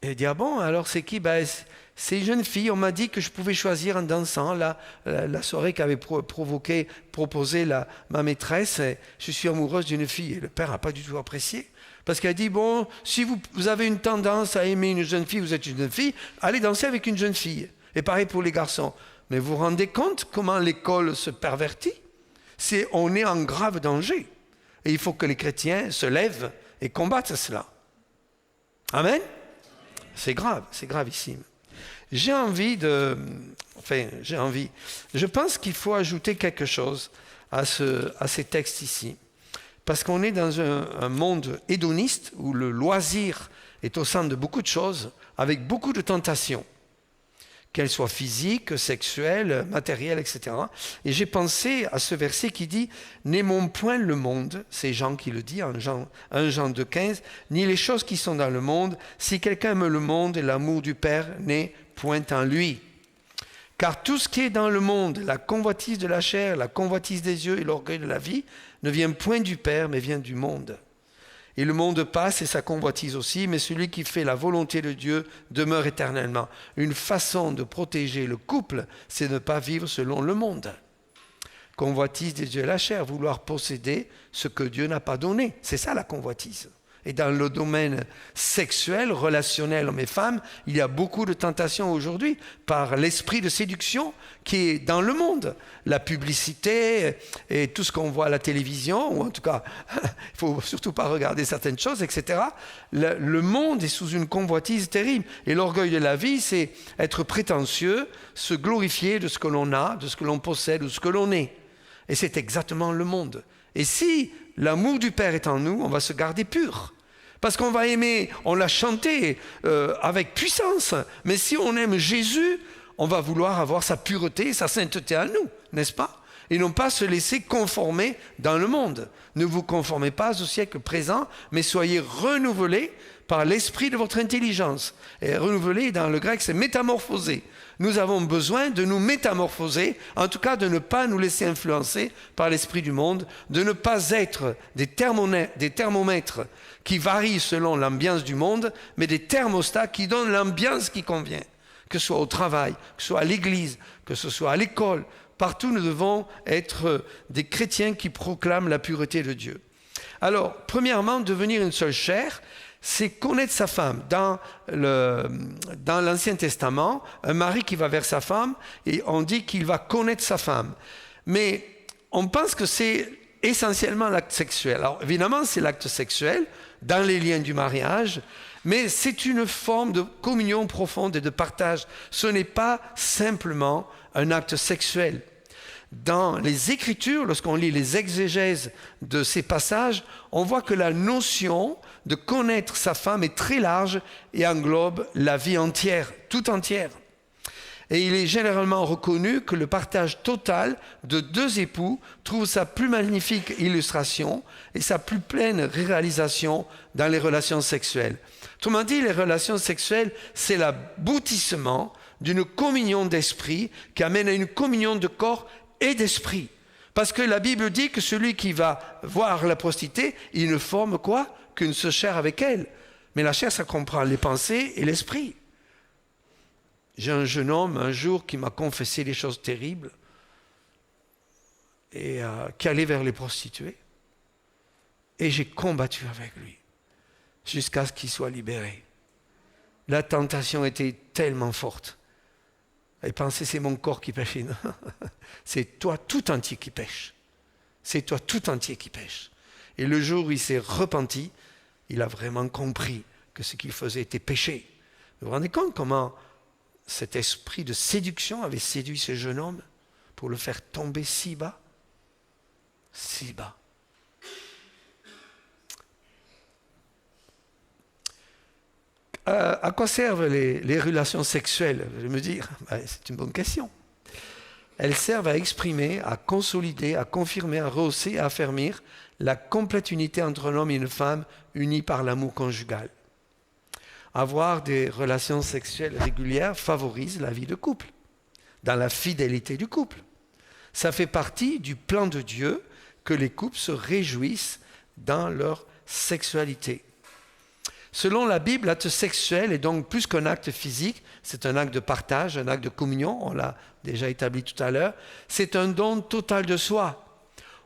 il dit « ah bon, alors c'est qui ? » C'est une jeune fille, on m'a dit que je pouvais choisir en dansant la soirée qu'avait proposé ma maîtresse. Je suis amoureuse d'une fille. Et le père n'a pas du tout apprécié. Parce qu'elle a dit, bon, si vous avez une tendance à aimer une jeune fille, vous êtes une jeune fille, allez danser avec une jeune fille. Et pareil pour les garçons. Mais vous vous rendez compte comment l'école se pervertit ? On est en grave danger. Et il faut que les chrétiens se lèvent et combattent cela. Amen ? C'est gravissime. Je pense qu'il faut ajouter quelque chose à ces textes ici. Parce qu'on est dans un monde hédoniste où le loisir est au centre de beaucoup de choses, avec beaucoup de tentations, qu'elles soient physiques, sexuelles, matérielles, etc. Et j'ai pensé à ce verset qui dit « N'aimons point le monde », c'est Jean qui le dit, 1 Jean 2,15, « ni les choses qui sont dans le monde. Si quelqu'un aime le monde, l'amour du Père n'est point en lui. Car tout ce qui est dans le monde, la convoitise de la chair, la convoitise des yeux et l'orgueil de la vie, ne vient point du Père, mais vient du monde. Et le monde passe et sa convoitise aussi, mais celui qui fait la volonté de Dieu demeure éternellement. » Une façon de protéger le couple, c'est de ne pas vivre selon le monde. Convoitise des yeux et la chair, vouloir posséder ce que Dieu n'a pas donné. C'est ça la convoitise. Et dans le domaine sexuel, relationnel homme et femme, il y a beaucoup de tentations aujourd'hui par l'esprit de séduction qui est dans le monde. La publicité et tout ce qu'on voit à la télévision, ou en tout cas, il ne faut surtout pas regarder certaines choses, etc. Le monde est sous une convoitise terrible. Et l'orgueil de la vie, c'est être prétentieux, se glorifier de ce que l'on a, de ce que l'on possède ou de ce que l'on est. Et c'est exactement le monde. Et si l'amour du Père est en nous, on va se garder pur. Parce qu'on va aimer, on l'a chanté avec puissance, mais si on aime Jésus, on va vouloir avoir sa pureté, sa sainteté à nous, n'est-ce pas ? Et non pas se laisser conformer dans le monde. Ne vous conformez pas au siècle présent, mais soyez renouvelés par l'esprit de votre intelligence. Et renouvelés, dans le grec, c'est métamorphoser. Nous avons besoin de nous métamorphoser, en tout cas de ne pas nous laisser influencer par l'esprit du monde, de ne pas être des thermomètres qui varient selon l'ambiance du monde, mais des thermostats qui donnent l'ambiance qui convient. Que ce soit au travail, que ce soit à l'église, que ce soit à l'école, partout nous devons être des chrétiens qui proclament la pureté de Dieu. Alors, premièrement, devenir une seule chair, c'est connaître sa femme. Dans l'Ancien Testament, un mari qui va vers sa femme, et on dit qu'il va connaître sa femme. Mais on pense que c'est essentiellement l'acte sexuel. Alors évidemment, c'est l'acte sexuel dans les liens du mariage, mais c'est une forme de communion profonde et de partage. Ce n'est pas simplement un acte sexuel. Dans les Écritures, lorsqu'on lit les exégèses de ces passages, on voit que la notion de connaître sa femme est très large et englobe la vie entière, tout entière. Et il est généralement reconnu que le partage total de deux époux trouve sa plus magnifique illustration et sa plus pleine réalisation dans les relations sexuelles. Autrement dit, les relations sexuelles, c'est l'aboutissement d'une communion d'esprit qui amène à une communion de corps et d'esprit. Parce que la Bible dit que celui qui va voir la prostituée, il ne forme quoi ? Qu'une seule chair avec elle. Mais la chair, ça comprend les pensées et l'esprit. J'ai un jeune homme un jour qui m'a confessé des choses terribles et qui allait vers les prostituées. Et j'ai combattu avec lui jusqu'à ce qu'il soit libéré. La tentation était tellement forte. Il pensait c'est mon corps qui pêchait. Non. C'est toi tout entier qui pêche. C'est toi tout entier qui pêche. Et le jour où il s'est repenti, il a vraiment compris que ce qu'il faisait était péché. Vous vous rendez compte comment cet esprit de séduction avait séduit ce jeune homme pour le faire tomber si bas? Si bas. À quoi servent les relations sexuelles? Je vais me dire, c'est une bonne question. Elles servent à exprimer, à consolider, à confirmer, à rehausser, à affermir la complète unité entre un homme et une femme unis par l'amour conjugal. Avoir des relations sexuelles régulières favorise la vie de couple, dans la fidélité du couple. Ça fait partie du plan de Dieu que les couples se réjouissent dans leur sexualité. Selon la Bible, l'acte sexuel est donc plus qu'un acte physique, c'est un acte de partage, un acte de communion, on l'a déjà établi tout à l'heure. C'est un don total de soi,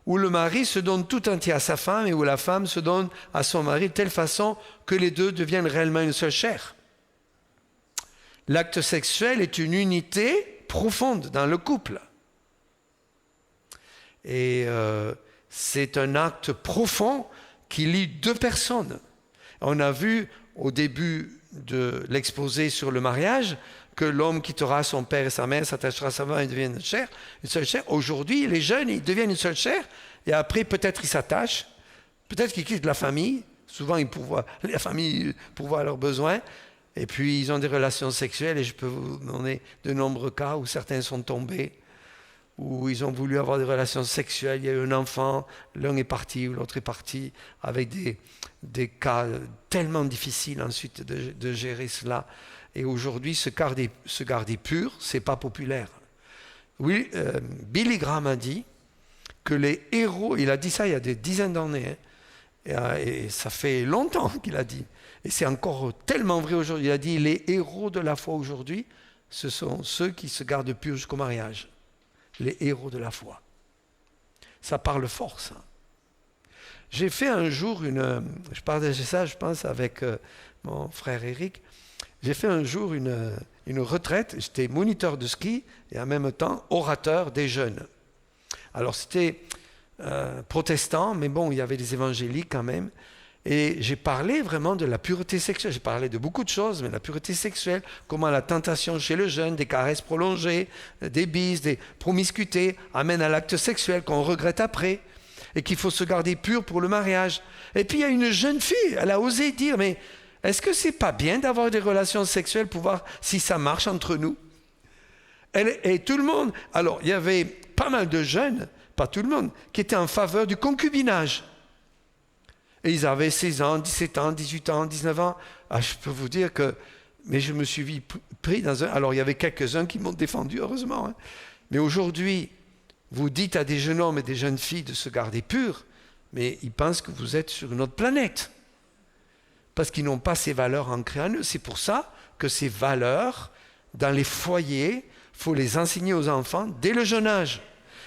où le mari se donne tout entier à sa femme et où la femme se donne à son mari de telle façon que les deux deviennent réellement une seule chair. L'acte sexuel est une unité profonde dans le couple. Et c'est un acte profond qui lie deux personnes. On a vu au début de l'exposé sur le mariage que l'homme quittera son père et sa mère, s'attachera à sa femme et deviennent une seule chair. Aujourd'hui, les jeunes, ils deviennent une seule chair et après, peut-être ils s'attachent, peut-être qu'ils quittent la famille. Souvent, la famille pourvoit à leurs besoins et puis ils ont des relations sexuelles et je peux vous donner de nombreux cas où certains sont tombés, où ils ont voulu avoir des relations sexuelles, il y a eu un enfant, l'un est parti ou l'autre est parti, avec des cas tellement difficiles ensuite de gérer cela. Et aujourd'hui, se garder pur, ce n'est pas populaire. Oui, Billy Graham a dit que les héros, il a dit ça il y a des dizaines d'années, et ça fait longtemps qu'il a dit, et c'est encore tellement vrai aujourd'hui, il a dit les héros de la foi aujourd'hui, ce sont ceux qui se gardent purs jusqu'au mariage. Les héros de la foi. Ça parle fort, ça. J'ai fait un jour je partageais ça, je pense, avec mon frère Eric. J'ai fait un jour une retraite. J'étais moniteur de ski et en même temps orateur des jeunes. Alors c'était protestant, mais bon, il y avait des évangéliques quand même. Et j'ai parlé vraiment de la pureté sexuelle. J'ai parlé de beaucoup de choses, mais la pureté sexuelle, comment la tentation chez le jeune, des caresses prolongées, des bises, des promiscuités, amène à l'acte sexuel qu'on regrette après, et qu'il faut se garder pur pour le mariage. Et puis il y a une jeune fille, elle a osé dire, mais est-ce que c'est pas bien d'avoir des relations sexuelles pour voir si ça marche entre nous? Et tout le monde, alors il y avait pas mal de jeunes, pas tout le monde, qui étaient en faveur du concubinage. Et ils avaient 16 ans, 17 ans, 18 ans, 19 ans. Ah, je peux vous dire que... Mais je me suis pris dans un... Alors, il y avait quelques-uns qui m'ont défendu, heureusement. Hein. Mais aujourd'hui, vous dites à des jeunes hommes et des jeunes filles de se garder purs, mais ils pensent que vous êtes sur une autre planète. Parce qu'ils n'ont pas ces valeurs ancrées en eux. C'est pour ça que ces valeurs, dans les foyers, il faut les enseigner aux enfants dès le jeune âge.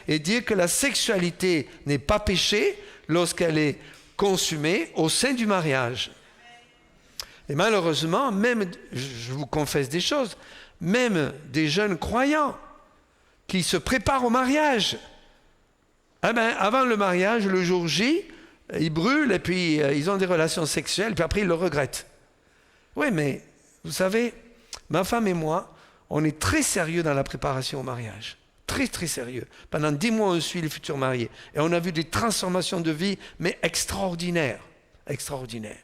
Et dire que la sexualité n'est pas péché lorsqu'elle est consumée au sein du mariage. Et malheureusement, même, je vous confesse des choses, même des jeunes croyants qui se préparent au mariage, avant le mariage, le jour J, ils brûlent et puis ils ont des relations sexuelles, puis après ils le regrettent. Oui, mais vous savez, ma femme et moi, on est très sérieux dans la préparation au mariage. Très, très sérieux. Pendant 10 mois, on suit les futurs mariés. Et on a vu des transformations de vie, mais extraordinaires. Extraordinaires.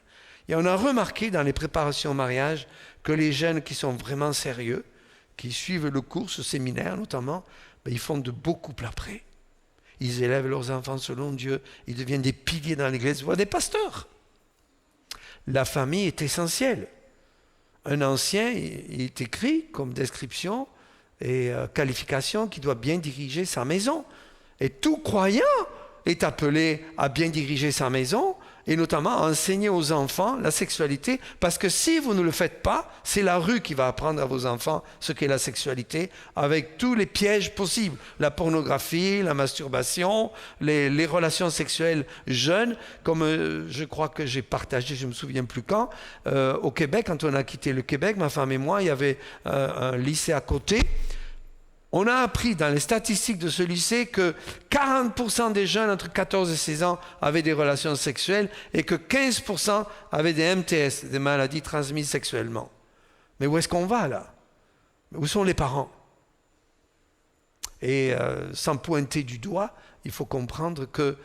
Et on a remarqué dans les préparations au mariage que les jeunes qui sont vraiment sérieux, qui suivent le cours, ce séminaire notamment, ils font de beaux couples après. Ils élèvent leurs enfants selon Dieu. Ils deviennent des piliers dans l'église, voire des pasteurs. La famille est essentielle. Un ancien, il est écrit comme description et qualification qui doit bien diriger sa maison. Et tout croyant est appelé à bien diriger sa maison et notamment à enseigner aux enfants la sexualité, parce que si vous ne le faites pas, c'est la rue qui va apprendre à vos enfants ce qu'est la sexualité, avec tous les pièges possibles, la pornographie, la masturbation, les relations sexuelles jeunes, comme je crois que j'ai partagé, je ne me souviens plus quand, au Québec, quand on a quitté le Québec, ma femme et moi, il y avait un lycée à côté. On a appris dans les statistiques de ce lycée que 40% des jeunes entre 14 et 16 ans avaient des relations sexuelles et que 15% avaient des MTS, des maladies transmises sexuellement. Mais où est-ce qu'on va là? Où sont les parents? Et sans pointer du doigt, il faut comprendre que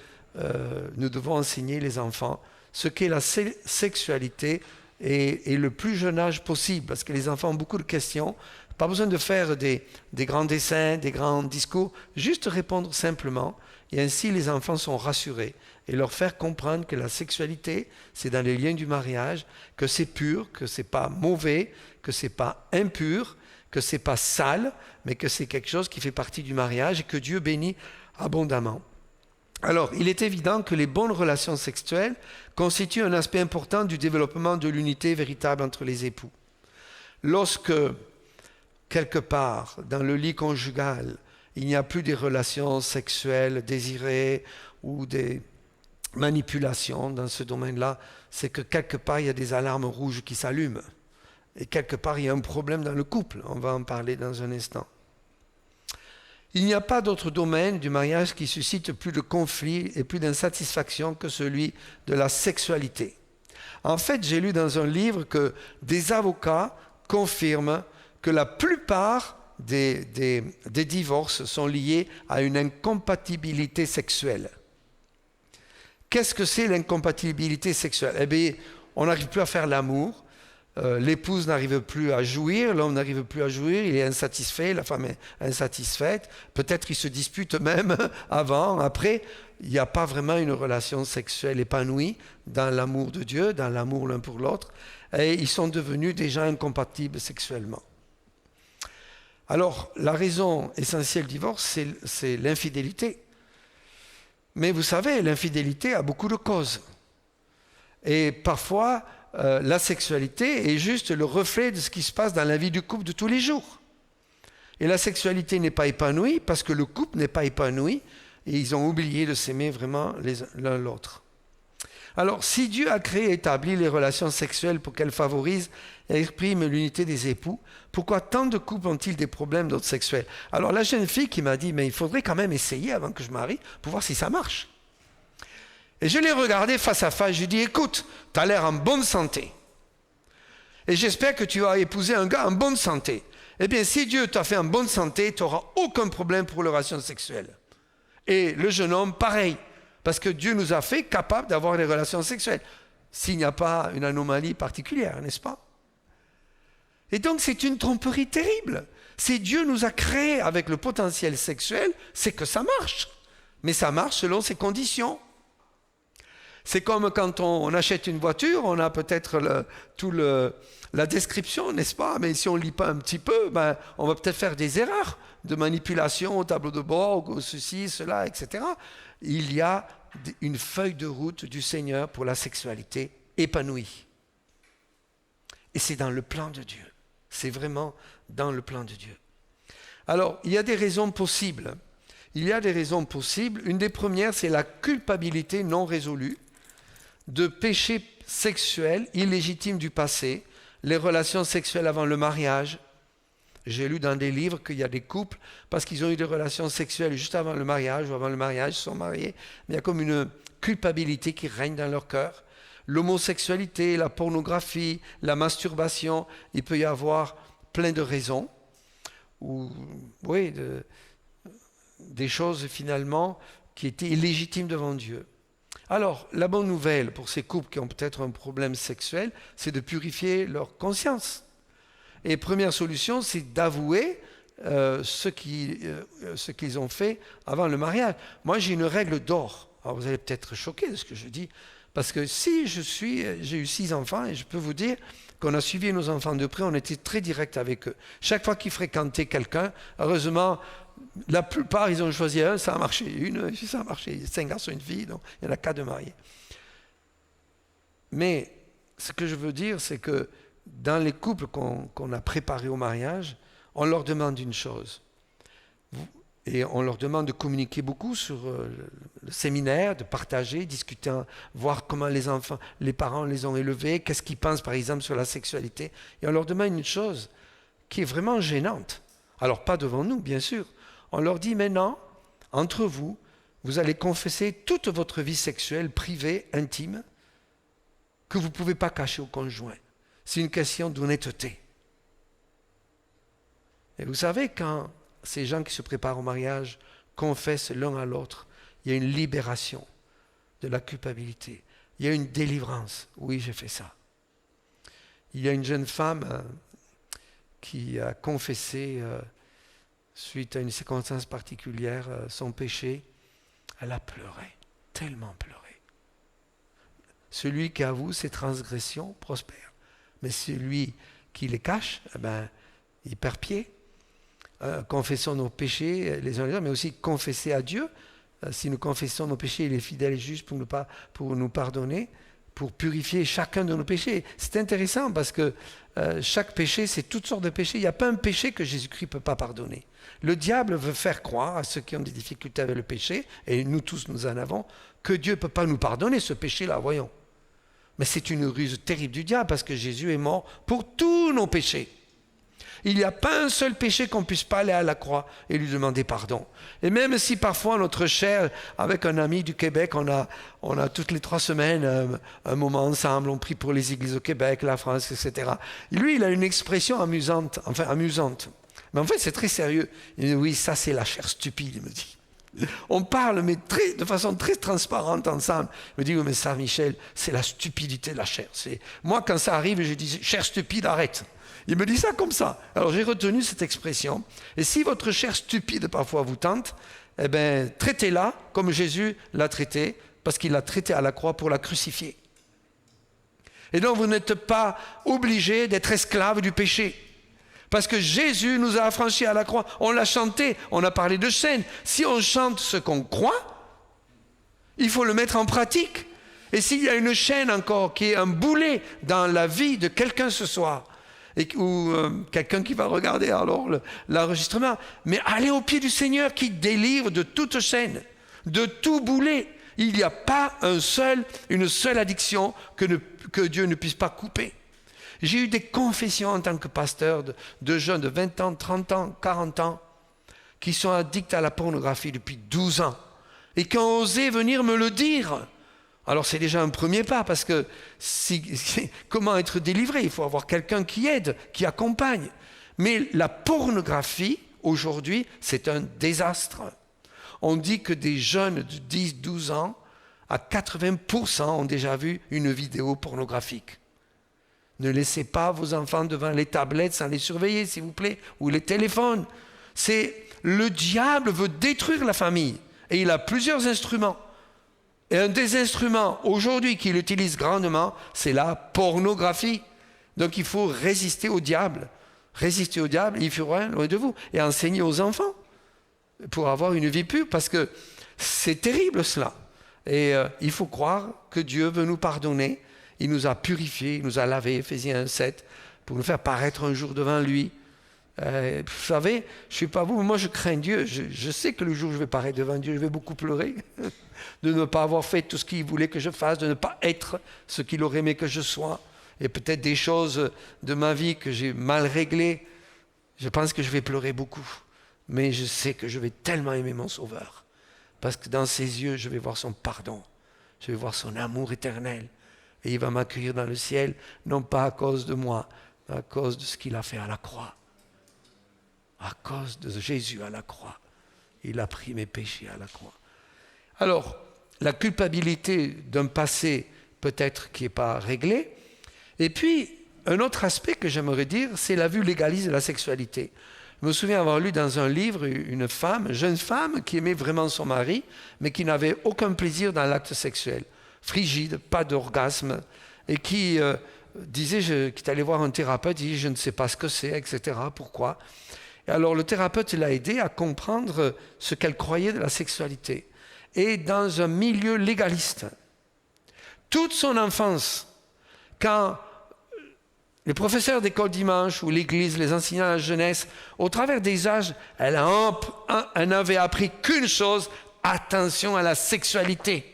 nous devons enseigner les enfants ce qu'est la sexualité et le plus jeune âge possible, parce que les enfants ont beaucoup de questions. Pas besoin de faire des grands dessins, des grands discours, juste répondre simplement, et ainsi les enfants sont rassurés, et leur faire comprendre que la sexualité, c'est dans les liens du mariage, que c'est pur, que c'est pas mauvais, que c'est pas impur, que c'est pas sale, mais que c'est quelque chose qui fait partie du mariage et que Dieu bénit abondamment. Alors, il est évident que les bonnes relations sexuelles constituent un aspect important du développement de l'unité véritable entre les époux. Lorsque, quelque part, dans le lit conjugal, il n'y a plus des relations sexuelles désirées ou des manipulations dans ce domaine-là, c'est que quelque part, il y a des alarmes rouges qui s'allument. Et quelque part, il y a un problème dans le couple. On va en parler dans un instant. Il n'y a pas d'autre domaine du mariage qui suscite plus de conflits et plus d'insatisfaction que celui de la sexualité. En fait, j'ai lu dans un livre que des avocats confirment que la plupart des divorces sont liés à une incompatibilité sexuelle. Qu'est-ce que c'est l'incompatibilité sexuelle? Eh bien, on n'arrive plus à faire l'amour. L'épouse n'arrive plus à jouir, l'homme n'arrive plus à jouir, il est insatisfait, la femme est insatisfaite, peut-être ils se disputent même avant, après, il n'y a pas vraiment une relation sexuelle épanouie dans l'amour de Dieu, dans l'amour l'un pour l'autre, et ils sont devenus déjà incompatibles sexuellement. Alors, la raison essentielle du divorce, c'est l'infidélité. Mais vous savez, l'infidélité a beaucoup de causes. Et parfois, la sexualité est juste le reflet de ce qui se passe dans la vie du couple de tous les jours. Et la sexualité n'est pas épanouie parce que le couple n'est pas épanoui et ils ont oublié de s'aimer vraiment l'un l'autre. Alors, si Dieu a créé et établi les relations sexuelles pour qu'elles favorisent et expriment l'unité des époux, pourquoi tant de couples ont-ils des problèmes d'autres sexuels? Alors, la jeune fille qui m'a dit, mais il faudrait quand même essayer avant que je marie pour voir si ça marche. Et je l'ai regardé face à face, je lui ai dit, écoute, tu as l'air en bonne santé. Et j'espère que tu vas épouser un gars en bonne santé. Eh bien, si Dieu t'a fait en bonne santé, tu n'auras aucun problème pour les relations sexuelles. Et le jeune homme, pareil, parce que Dieu nous a fait capables d'avoir des relations sexuelles, s'il n'y a pas une anomalie particulière, n'est-ce pas? Et donc, c'est une tromperie terrible. Si Dieu nous a créés avec le potentiel sexuel, c'est que ça marche. Mais ça marche selon ses conditions. C'est comme quand on achète une voiture, on a peut-être la description, n'est-ce pas? Mais si on ne lit pas un petit peu, on va peut-être faire des erreurs de manipulation au tableau de bord, ou ceci, cela, etc. Il y a une feuille de route du Seigneur pour la sexualité épanouie. Et c'est dans le plan de Dieu. C'est vraiment dans le plan de Dieu. Alors, il y a des raisons possibles. Il y a des raisons possibles. Une des premières, c'est la culpabilité non résolue de péchés sexuels illégitimes du passé, les relations sexuelles avant le mariage. J'ai lu dans des livres qu'il y a des couples, parce qu'ils ont eu des relations sexuelles juste avant le mariage, ou avant le mariage, ils sont mariés, mais il y a comme une culpabilité qui règne dans leur cœur. L'homosexualité, la pornographie, la masturbation, il peut y avoir plein de raisons, ou oui, des choses finalement qui étaient illégitimes devant Dieu. Alors, la bonne nouvelle pour ces couples qui ont peut-être un problème sexuel, c'est de purifier leur conscience. Et première solution, c'est d'avouer ce qu'ils ont fait avant le mariage. Moi, j'ai une règle d'or. Alors, vous allez peut-être être choqués de ce que je dis, parce que si j'ai eu 6 enfants, et je peux vous dire qu'on a suivi nos enfants de près, on était très direct avec eux. Chaque fois qu'ils fréquentaient quelqu'un, heureusement, la plupart, ils ont choisi un, ça a marché. Une, ça a marché. 5 garçons, une fille, donc il y en a 4 de mariés. Mais ce que je veux dire, c'est que dans les couples qu'on a préparés au mariage, on leur demande une chose. Et on leur demande de communiquer beaucoup sur le séminaire, de partager, discuter, voir comment les parents les ont élevés, qu'est-ce qu'ils pensent par exemple sur la sexualité. Et on leur demande une chose qui est vraiment gênante. Alors pas devant nous, bien sûr. On leur dit maintenant, entre vous, vous allez confesser toute votre vie sexuelle, privée, intime, que vous ne pouvez pas cacher au conjoint. C'est une question d'honnêteté. Et vous savez, quand ces gens qui se préparent au mariage confessent l'un à l'autre, il y a une libération de la culpabilité. Il y a une délivrance. Oui, j'ai fait ça. Il y a une jeune femme qui a confessé, suite à une circonstance particulière, son péché. Elle a pleuré, tellement pleuré. Celui qui avoue ses transgressions prospère. Mais celui qui les cache, il perd pied. Confessons nos péchés les uns les autres, mais aussi confesser à Dieu. Si nous confessons nos péchés, il est fidèle et juste pour nous pardonner, pour purifier chacun de nos péchés. C'est intéressant parce que chaque péché, c'est toutes sortes de péchés. Il n'y a pas un péché que Jésus-Christ ne peut pas pardonner. Le diable veut faire croire à ceux qui ont des difficultés avec le péché, et nous tous nous en avons, que Dieu ne peut pas nous pardonner ce péché-là, voyons. Mais c'est une ruse terrible du diable parce que Jésus est mort pour tous nos péchés. Il n'y a pas un seul péché qu'on ne puisse pas aller à la croix et lui demander pardon. Et même si parfois notre chair, avec un ami du Québec, on a toutes les 3 semaines un moment ensemble, on prie pour les églises au Québec, la France, etc. Lui, il a une expression amusante. Mais en fait, c'est très sérieux. Il dit, oui, ça c'est la chair stupide, il me dit. On parle, mais de façon très transparente ensemble. Il me dit, oui, mais ça, Michel, c'est la stupidité de la chair. Moi, quand ça arrive, je dis, chair stupide, arrête. Il me dit ça comme ça. Alors, j'ai retenu cette expression. Et si votre chair stupide, parfois, vous tente, traitez-la comme Jésus l'a traitée, parce qu'il l'a traitée à la croix pour la crucifier. Et donc, vous n'êtes pas obligé d'être esclave du péché. Parce que Jésus nous a affranchis à la croix. On l'a chanté, on a parlé de chaînes. Si on chante ce qu'on croit, il faut le mettre en pratique. Et s'il y a une chaîne encore qui est un boulet dans la vie de quelqu'un ce soir, ou quelqu'un qui va regarder alors l'enregistrement, mais allez au pied du Seigneur qui délivre de toute chaîne, de tout boulet. Il n'y a pas une seule addiction que Dieu ne puisse pas couper. J'ai eu des confessions en tant que pasteur de jeunes de 20 ans, 30 ans, 40 ans qui sont addicts à la pornographie depuis 12 ans et qui ont osé venir me le dire. Alors c'est déjà un premier pas parce que comment être délivré? Il faut avoir quelqu'un qui aide, qui accompagne. Mais la pornographie, aujourd'hui, c'est un désastre. On dit que des jeunes de 10, 12 ans, à 80% ont déjà vu une vidéo pornographique. Ne laissez pas vos enfants devant les tablettes sans les surveiller, s'il vous plaît, ou les téléphones. Le diable veut détruire la famille et il a plusieurs instruments. Et un des instruments aujourd'hui qu'il utilise grandement, c'est la pornographie. Donc il faut résister au diable. Résister au diable, il fuira loin de vous. Et enseigner aux enfants pour avoir une vie pure, parce que c'est terrible cela. Et il faut croire que Dieu veut nous pardonner. Il nous a purifiés, il nous a lavés, Éphésiens 1,7, pour nous faire paraître un jour devant lui. Vous savez, je ne sais pas vous, mais moi je crains Dieu. Je sais que le jour où je vais paraître devant Dieu, je vais beaucoup pleurer de ne pas avoir fait tout ce qu'il voulait que je fasse, de ne pas être ce qu'il aurait aimé que je sois. Et peut-être des choses de ma vie que j'ai mal réglées. Je pense que je vais pleurer beaucoup. Mais je sais que je vais tellement aimer mon Sauveur. Parce que dans ses yeux, je vais voir son pardon. Je vais voir son amour éternel. Et il va m'accueillir dans le ciel, non pas à cause de moi, mais à cause de ce qu'il a fait à la croix. À cause de Jésus à la croix. Il a pris mes péchés à la croix. Alors, la culpabilité d'un passé peut-être qui n'est pas réglé. Et puis, un autre aspect que j'aimerais dire, c'est la vue légaliste de la sexualité. Je me souviens avoir lu dans un livre une jeune femme qui aimait vraiment son mari, mais qui n'avait aucun plaisir dans l'acte sexuel. Frigide, pas d'orgasme, et qui disait, qui est allé voir un thérapeute, il dit, je ne sais pas ce que c'est, etc. Pourquoi? Et alors le thérapeute l'a aidé à comprendre ce qu'elle croyait de la sexualité. Et dans un milieu légaliste, toute son enfance, quand les professeurs d'école dimanche ou l'église, les enseignants à la jeunesse, au travers des âges, elle n'avait appris qu'une chose, attention à la sexualité.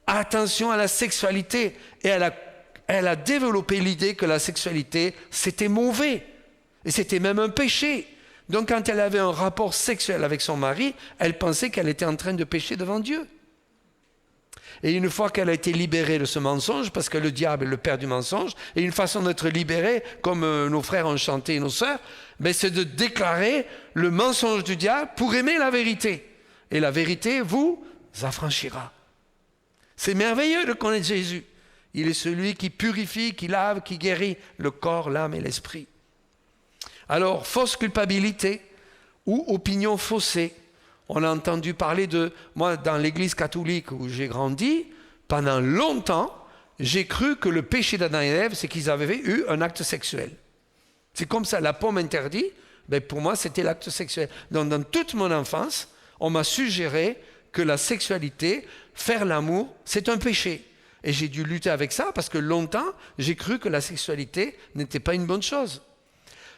Attention à la sexualité. Et elle a développé l'idée que la sexualité, c'était mauvais. Et c'était même un péché. Donc quand elle avait un rapport sexuel avec son mari, elle pensait qu'elle était en train de pécher devant Dieu. Et une fois qu'elle a été libérée de ce mensonge, parce que le diable est le père du mensonge, et une façon d'être libérée, comme nos frères ont chanté et nos sœurs, c'est de déclarer le mensonge du diable pour aimer la vérité. Et la vérité vous affranchira. C'est merveilleux de connaître Jésus. Il est celui qui purifie, qui lave, qui guérit le corps, l'âme et l'esprit. Alors, fausse culpabilité ou opinion faussée. On a entendu parler de... Moi, dans l'église catholique où j'ai grandi, pendant longtemps, j'ai cru que le péché d'Adam et Ève, c'est qu'ils avaient eu un acte sexuel. C'est comme ça, la pomme interdite, ben pour moi, c'était l'acte sexuel. Donc, dans toute mon enfance, on m'a suggéré que la sexualité, faire l'amour, c'est un péché. Et j'ai dû lutter avec ça parce que longtemps, j'ai cru que la sexualité n'était pas une bonne chose.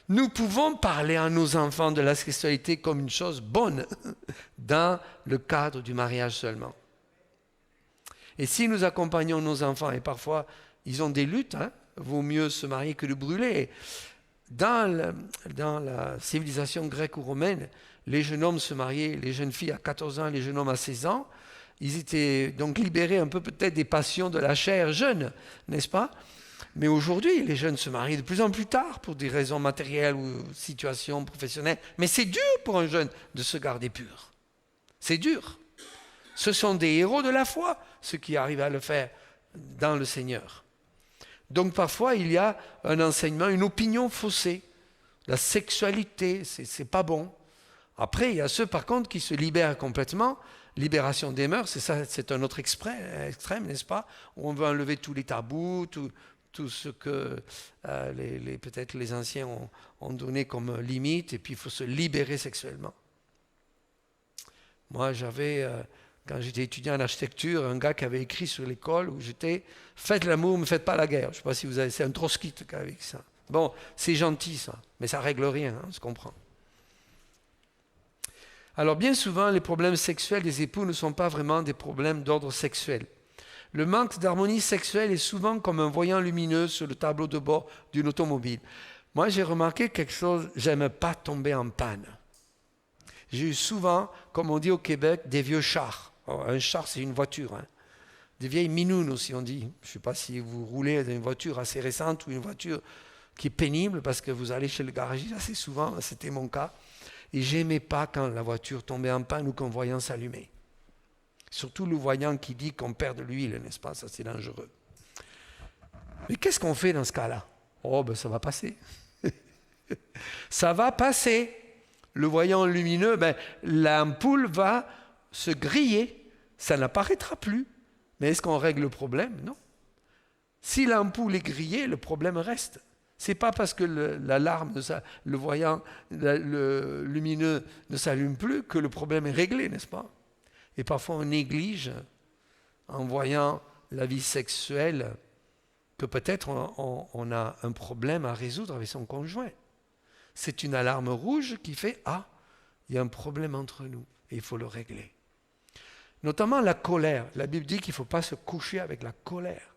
Nous pouvons parler à nos enfants de la sexualité comme une chose bonne dans le cadre du mariage seulement. Et si nous accompagnons nos enfants, et parfois ils ont des luttes, vaut mieux se marier que de brûler. Dans la civilisation grecque ou romaine, les jeunes hommes se mariaient, les jeunes filles à 14 ans, les jeunes hommes à 16 ans. Ils étaient donc libérés un peu peut-être des passions de la chair jeune, n'est-ce pas ? Mais aujourd'hui, les jeunes se marient de plus en plus tard pour des raisons matérielles ou situations professionnelles. Mais c'est dur pour un jeune de se garder pur. C'est dur. Ce sont des héros de la foi, ceux qui arrivent à le faire dans le Seigneur. Donc parfois, il y a un enseignement, une opinion faussée. La sexualité, c'est pas bon. Après, il y a ceux par contre qui se libèrent complètement. Libération des mœurs, c'est un autre extrême, n'est-ce pas ? Où on veut enlever tous les tabous, tout ce que peut-être les anciens ont donné comme limite, et puis il faut se libérer sexuellement. Moi, j'avais, quand j'étais étudiant en architecture, un gars qui avait écrit sur l'école où j'étais « Faites l'amour, mais faites pas la guerre ». Je ne sais pas si vous avez... C'est un trotskite qui avait ça. Bon, c'est gentil ça, mais ça ne règle rien, on se comprend. Alors bien souvent, les problèmes sexuels des époux ne sont pas vraiment des problèmes d'ordre sexuel. Le manque d'harmonie sexuelle est souvent comme un voyant lumineux sur le tableau de bord d'une automobile. Moi, j'ai remarqué quelque chose, j'aime pas tomber en panne. J'ai eu souvent, comme on dit au Québec, des vieux chars. Alors, un char, c'est une voiture. Des vieilles minounes aussi, on dit. Je ne sais pas si vous roulez dans une voiture assez récente ou une voiture qui est pénible parce que vous allez chez le garagiste assez souvent, c'était mon cas. Et j'aimais pas quand la voiture tombait en panne ou qu'un voyant s'allumait. Surtout le voyant qui dit qu'on perd de l'huile, n'est-ce pas ? Ça, c'est dangereux. Mais qu'est-ce qu'on fait dans ce cas-là ? Oh, ben ça va passer. Ça va passer. Le voyant lumineux, ben, l'ampoule va se griller. Ça n'apparaîtra plus. Mais est-ce qu'on règle le problème ? Non. Si l'ampoule est grillée, le problème reste. Ce n'est pas parce que l'alarme, le voyant le lumineux ne s'allume plus que le problème est réglé, n'est-ce pas ? Et parfois on néglige, en voyant la vie sexuelle, que peut-être on a un problème à résoudre avec son conjoint. C'est une alarme rouge qui fait « Ah, il y a un problème entre nous et il faut le régler ». Notamment la colère. La Bible dit qu'il ne faut pas se coucher avec la colère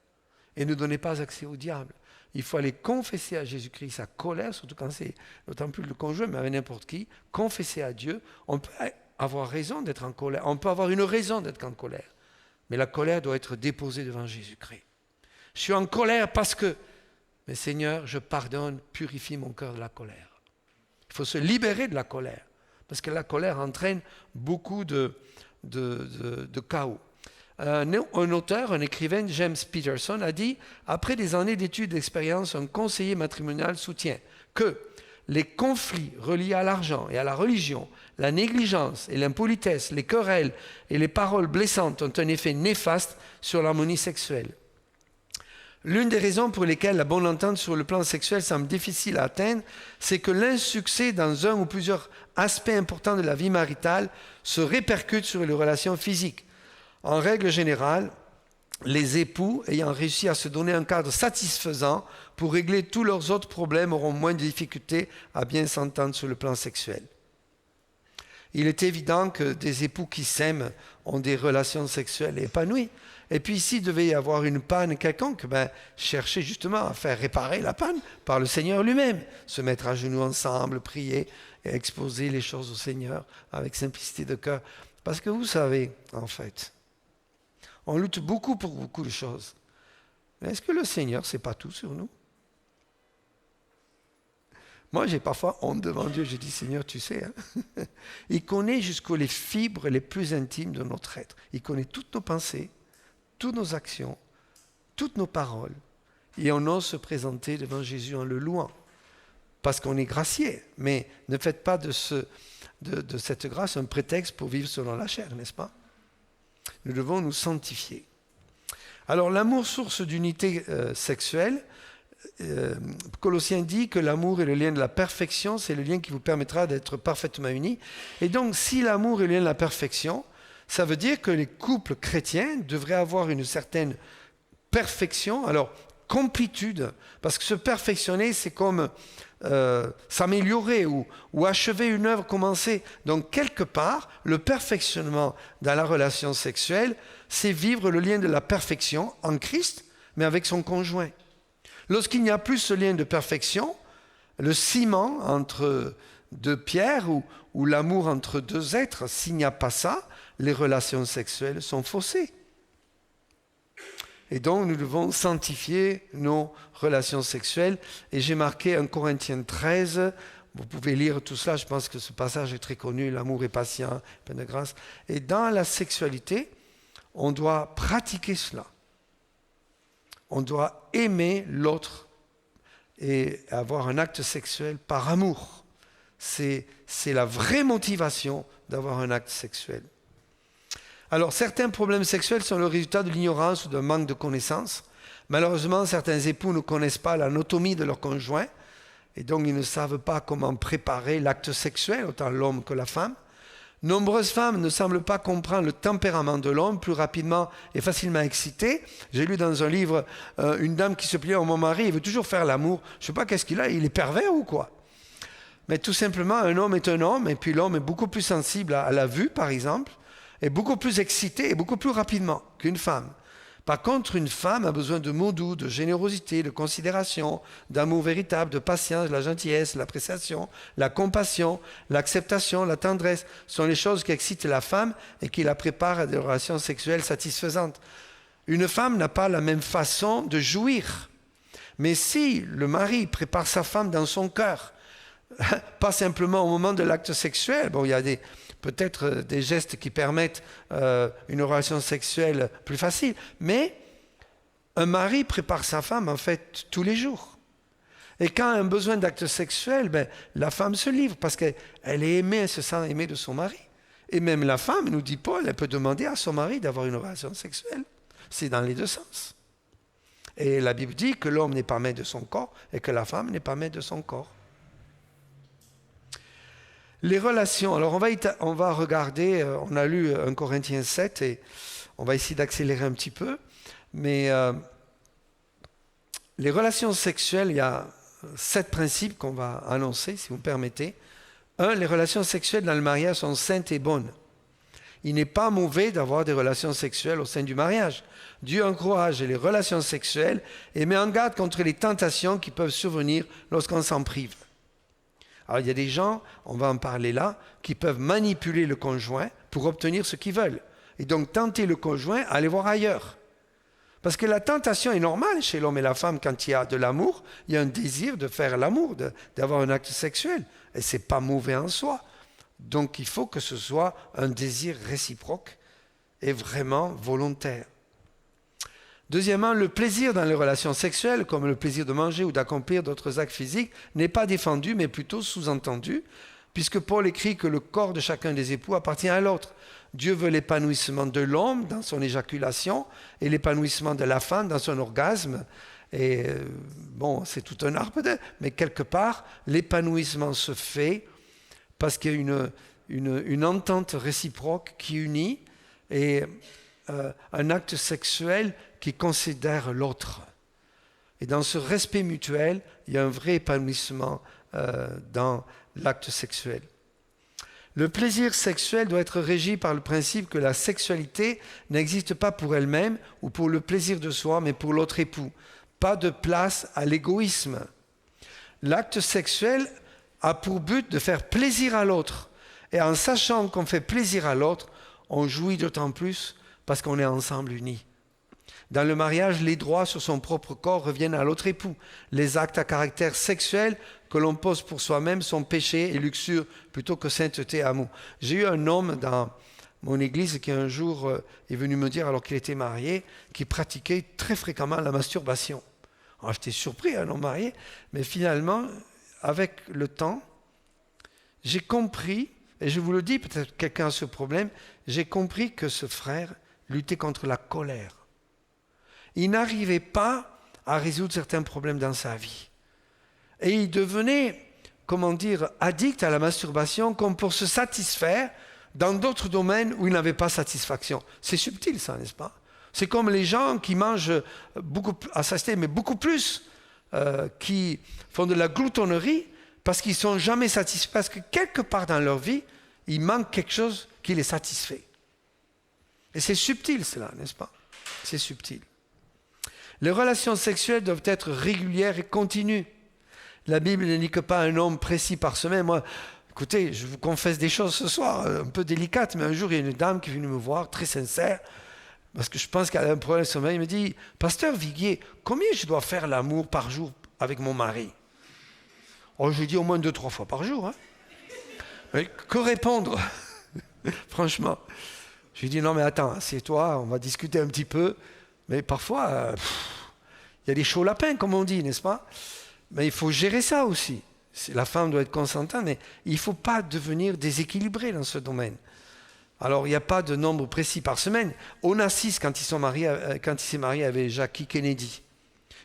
et ne donner pas accès au diable. Il faut aller confesser à Jésus-Christ sa colère, surtout quand c'est, d'autant plus le conjoint, mais avec n'importe qui, confesser à Dieu. On peut avoir raison d'être en colère, on peut avoir une raison d'être en colère, mais la colère doit être déposée devant Jésus-Christ. Je suis en colère parce que, mais Seigneur, je pardonne, purifie mon cœur de la colère. Il faut se libérer de la colère, parce que la colère entraîne beaucoup de chaos. Un auteur, un écrivain, James Peterson, a dit « Après des années d'études et d'expérience, un conseiller matrimonial soutient que les conflits reliés à l'argent et à la religion, la négligence et l'impolitesse, les querelles et les paroles blessantes ont un effet néfaste sur l'harmonie sexuelle. L'une des raisons pour lesquelles la bonne entente sur le plan sexuel semble difficile à atteindre, c'est que l'insuccès dans un ou plusieurs aspects importants de la vie maritale se répercute sur les relations physiques. En règle générale, les époux ayant réussi à se donner un cadre satisfaisant pour régler tous leurs autres problèmes auront moins de difficultés à bien s'entendre sur le plan sexuel. Il est évident que des époux qui s'aiment ont des relations sexuelles épanouies. Et puis s'il devait y avoir une panne quelconque, cherchez justement à faire réparer la panne par le Seigneur lui-même. Se mettre à genoux ensemble, prier et exposer les choses au Seigneur avec simplicité de cœur. Parce que vous savez, en fait, on lutte beaucoup pour beaucoup de choses. Mais est-ce que le Seigneur ne sait pas tout sur nous ? Moi, j'ai parfois honte devant Dieu. Je dis, Seigneur, tu sais, il connaît jusqu'aux les fibres les plus intimes de notre être. Il connaît toutes nos pensées, toutes nos actions, toutes nos paroles et on ose se présenter devant Jésus en le louant. Parce qu'on est gracié, mais ne faites pas de cette grâce un prétexte pour vivre selon la chair, n'est-ce pas? Nous devons nous sanctifier. Alors l'amour, source d'unité sexuelle, Colossiens dit que l'amour est le lien de la perfection, c'est le lien qui vous permettra d'être parfaitement unis. Et donc si l'amour est le lien de la perfection, ça veut dire que les couples chrétiens devraient avoir une certaine perfection, alors complétude, parce que se perfectionner, c'est comme s'améliorer ou achever une œuvre commencée. Donc quelque part, le perfectionnement dans la relation sexuelle, c'est vivre le lien de la perfection en Christ, mais avec son conjoint. Lorsqu'il n'y a plus ce lien de perfection, le ciment entre deux pierres ou l'amour entre deux êtres, s'il n'y a pas ça, les relations sexuelles sont faussées. Et donc, nous devons sanctifier nos relations sexuelles. Et j'ai marqué 1 Corinthiens 13. Vous pouvez lire tout cela. Je pense que ce passage est très connu. L'amour est patient, plein de grâce. Et dans la sexualité, on doit pratiquer cela. On doit aimer l'autre et avoir un acte sexuel par amour. C'est la vraie motivation d'avoir un acte sexuel. Alors, certains problèmes sexuels sont le résultat de l'ignorance ou d'un manque de connaissances. Malheureusement, certains époux ne connaissent pas l'anatomie de leur conjoint et donc ils ne savent pas comment préparer l'acte sexuel, autant l'homme que la femme. Nombreuses femmes ne semblent pas comprendre le tempérament de l'homme, plus rapidement et facilement excité. J'ai lu dans un livre une dame qui se plaint à mon mari, il veut toujours faire l'amour. Je ne sais pas qu'est-ce qu'il a, il est pervers ou quoi? Mais tout simplement, un homme est un homme et puis l'homme est beaucoup plus sensible à la vue, par exemple, est beaucoup plus excité et beaucoup plus rapidement qu'une femme. Par contre, une femme a besoin de mots doux, de générosité, de considération, d'amour véritable, de patience, de la gentillesse, l'appréciation, la compassion, l'acceptation, la tendresse. Ce sont les choses qui excitent la femme et qui la préparent à des relations sexuelles satisfaisantes. Une femme n'a pas la même façon de jouir. Mais si le mari prépare sa femme dans son cœur, pas simplement au moment de l'acte sexuel, bon, il y a peut-être des gestes qui permettent une relation sexuelle plus facile. Mais un mari prépare sa femme, en fait, tous les jours. Et quand elle a un besoin d'acte sexuel, la femme se livre parce qu'elle est aimée, elle se sent aimée de son mari. Et même la femme, nous dit Paul, elle peut demander à son mari d'avoir une relation sexuelle. C'est dans les deux sens. Et la Bible dit que l'homme n'est pas maître de son corps et que la femme n'est pas maître de son corps. Les relations, alors on va regarder, on a lu 1 Corinthiens 7 et on va essayer d'accélérer un petit peu, mais les relations sexuelles, il y a 7 principes qu'on va annoncer, si vous me permettez. 1, les relations sexuelles dans le mariage sont saintes et bonnes. Il n'est pas mauvais d'avoir des relations sexuelles au sein du mariage. Dieu encourage les relations sexuelles et met en garde contre les tentations qui peuvent survenir lorsqu'on s'en prive. Alors il y a des gens, on va en parler là, qui peuvent manipuler le conjoint pour obtenir ce qu'ils veulent. Et donc tenter le conjoint à aller voir ailleurs. Parce que la tentation est normale chez l'homme et la femme quand il y a de l'amour, il y a un désir de faire l'amour, d'avoir un acte sexuel. Et ce n'est pas mauvais en soi. Donc il faut que ce soit un désir réciproque et vraiment volontaire. Deuxièmement, le plaisir dans les relations sexuelles, comme le plaisir de manger ou d'accomplir d'autres actes physiques, n'est pas défendu, mais plutôt sous-entendu, puisque Paul écrit que le corps de chacun des époux appartient à l'autre. Dieu veut l'épanouissement de l'homme dans son éjaculation et l'épanouissement de la femme dans son orgasme. Et bon, c'est tout un art peut-être, mais quelque part, l'épanouissement se fait parce qu'il y a une entente réciproque qui unit et un acte sexuel qui considère l'autre. Et dans ce respect mutuel, il y a un vrai épanouissement dans l'acte sexuel. Le plaisir sexuel doit être régi par le principe que la sexualité n'existe pas pour elle-même ou pour le plaisir de soi, mais pour l'autre époux. Pas de place à l'égoïsme. L'acte sexuel a pour but de faire plaisir à l'autre. Et en sachant qu'on fait plaisir à l'autre, on jouit d'autant plus parce qu'on est ensemble unis. Dans le mariage, les droits sur son propre corps reviennent à l'autre époux. Les actes à caractère sexuel que l'on pose pour soi-même sont péché et luxure plutôt que sainteté et amour. J'ai eu un homme mon église qui un jour est venu me dire, alors qu'il était marié, qu'il pratiquait très fréquemment la masturbation. Alors j'étais surpris, un homme marié, mais finalement, avec le temps, j'ai compris, et je vous le dis, peut-être que quelqu'un a ce problème, j'ai compris que ce frère luttait contre la colère. Il n'arrivait pas à résoudre certains problèmes dans sa vie. Et il devenait, addict à la masturbation comme pour se satisfaire dans d'autres domaines où il n'avait pas satisfaction. C'est subtil ça, n'est-ce pas? C'est comme les gens qui mangent beaucoup à satiété, mais beaucoup plus, qui font de la gloutonnerie parce qu'ils ne sont jamais satisfaits, parce que quelque part dans leur vie, il manque quelque chose qui les satisfait. Et c'est subtil cela, n'est-ce pas? C'est subtil. Les relations sexuelles doivent être régulières et continues. La Bible n'indique pas un nombre précis par semaine. Moi, écoutez, je vous confesse des choses ce soir, un peu délicates, mais un jour, il y a une dame qui est venue me voir, très sincère, parce que je pense qu'elle a un problème de sommeil. Elle me dit, Pasteur Viguier, combien je dois faire l'amour par jour avec mon mari? Oh, je lui dis au moins 2-3 fois par jour. Hein. Mais que répondre? Franchement. Je lui dis, non mais attends, assieds-toi, on va discuter un petit peu. Mais parfois, il y a des chauds lapins, comme on dit, n'est-ce pas? Mais il faut gérer ça aussi. La femme doit être consentante, mais il ne faut pas devenir déséquilibré dans ce domaine. Alors, il n'y a pas de nombre précis par semaine. Onassis, quand il s'est marié avec Jackie Kennedy,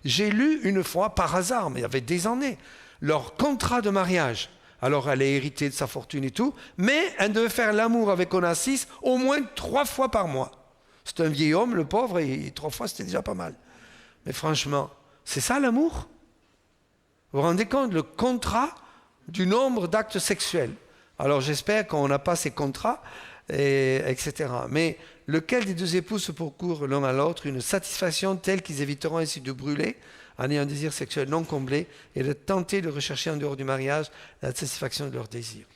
j'ai lu une fois, par hasard, mais il y avait des années, leur contrat de mariage. Alors, elle a hérité de sa fortune et tout, mais elle devait faire l'amour avec Onassis au moins 3 fois par mois. C'est un vieil homme, le pauvre, et 3 fois, c'était déjà pas mal. Mais franchement, c'est ça l'amour? Vous vous rendez compte, le contrat du nombre d'actes sexuels. Alors, j'espère qu'on n'a pas ces contrats, etc. Mais lequel des 2 époux se procure l'un à l'autre une satisfaction telle qu'ils éviteront ainsi de brûler en ayant un désir sexuel non comblé et de tenter de rechercher en dehors du mariage la satisfaction de leur désir.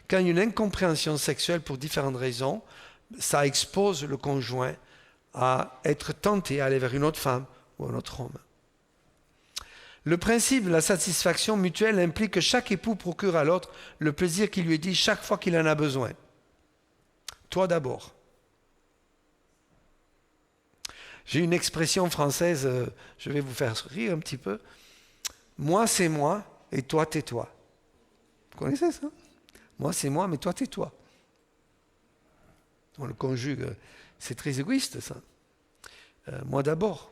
Quand il y a une incompréhension sexuelle pour différentes raisons, ça expose le conjoint à être tenté à aller vers une autre femme ou un autre homme. Le principe de la satisfaction mutuelle implique que chaque époux procure à l'autre le plaisir qui lui est dit chaque fois qu'il en a besoin. Toi d'abord. J'ai une expression française, je vais vous faire rire un petit peu. Moi, c'est moi, et toi, tais-toi. Vous connaissez ça? Moi, c'est moi, mais toi, tais-toi. On le conjugue, c'est très égoïste, ça. Moi d'abord.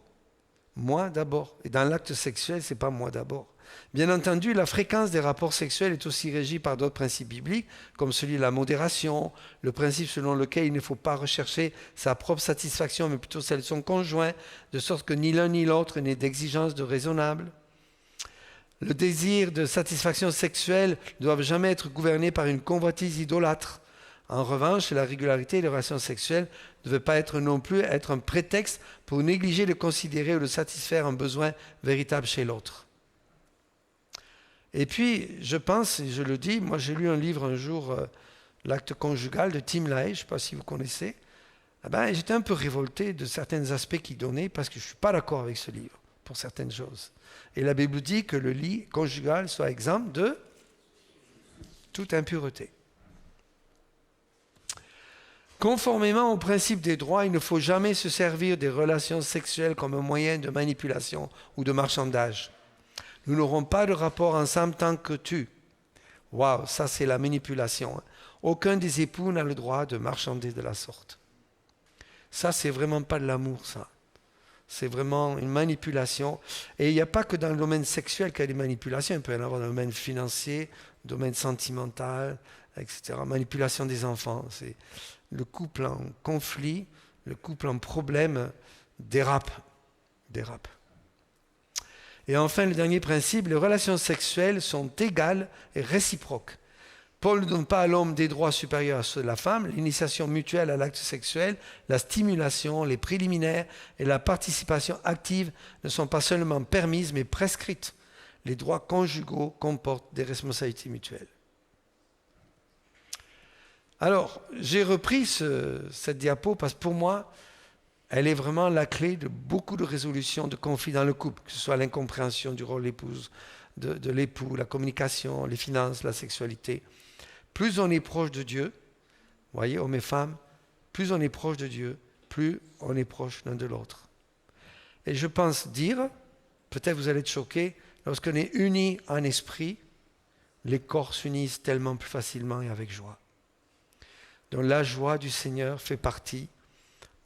Moi d'abord. Et dans l'acte sexuel, ce n'est pas moi d'abord. Bien entendu, la fréquence des rapports sexuels est aussi régie par d'autres principes bibliques, comme celui de la modération, le principe selon lequel il ne faut pas rechercher sa propre satisfaction, mais plutôt celle de son conjoint, de sorte que ni l'un ni l'autre n'ait d'exigence de raisonnable. Le désir de satisfaction sexuelle ne doit jamais être gouverné par une convoitise idolâtre. En revanche, la régularité des relations sexuelles ne devait pas être non plus être un prétexte pour négliger de considérer ou de satisfaire un besoin véritable chez l'autre. Et puis, je pense, et je le dis, moi j'ai lu un livre un jour, L'acte conjugal de Tim LaHaye, je ne sais pas si vous connaissez. J'étais un peu révolté de certains aspects qu'il donnait parce que je ne suis pas d'accord avec ce livre pour certaines choses. Et la Bible dit que le lit conjugal soit exempt de toute impureté. Conformément au principe des droits, il ne faut jamais se servir des relations sexuelles comme un moyen de manipulation ou de marchandage. Nous n'aurons pas de rapport ensemble tant que tu. Waouh, ça c'est la manipulation. Aucun des époux n'a le droit de marchander de la sorte. Ça, c'est vraiment pas de l'amour, ça. C'est vraiment une manipulation. Et il n'y a pas que dans le domaine sexuel qu'il y a des manipulations. Il peut y en avoir dans le domaine financier, le domaine sentimental, etc. Manipulation des enfants. C'est le couple en conflit, le couple en problème dérape. Et enfin, le dernier principe, les relations sexuelles sont égales et réciproques. Paul ne donne pas à l'homme des droits supérieurs à ceux de la femme. L'initiation mutuelle à l'acte sexuel, la stimulation, les préliminaires et la participation active ne sont pas seulement permises, mais prescrites. Les droits conjugaux comportent des responsabilités mutuelles. Alors, j'ai repris cette diapo parce que pour moi, elle est vraiment la clé de beaucoup de résolutions de conflits dans le couple, que ce soit l'incompréhension du rôle de l'époux, la communication, les finances, la sexualité. Plus on est proche de Dieu, voyez, hommes et femmes, plus on est proche de Dieu, plus on est proche l'un de l'autre. Et je pense dire, peut-être vous allez être choqués, lorsqu'on est unis en esprit, les corps s'unissent tellement plus facilement et avec joie. Donc la joie du Seigneur fait partie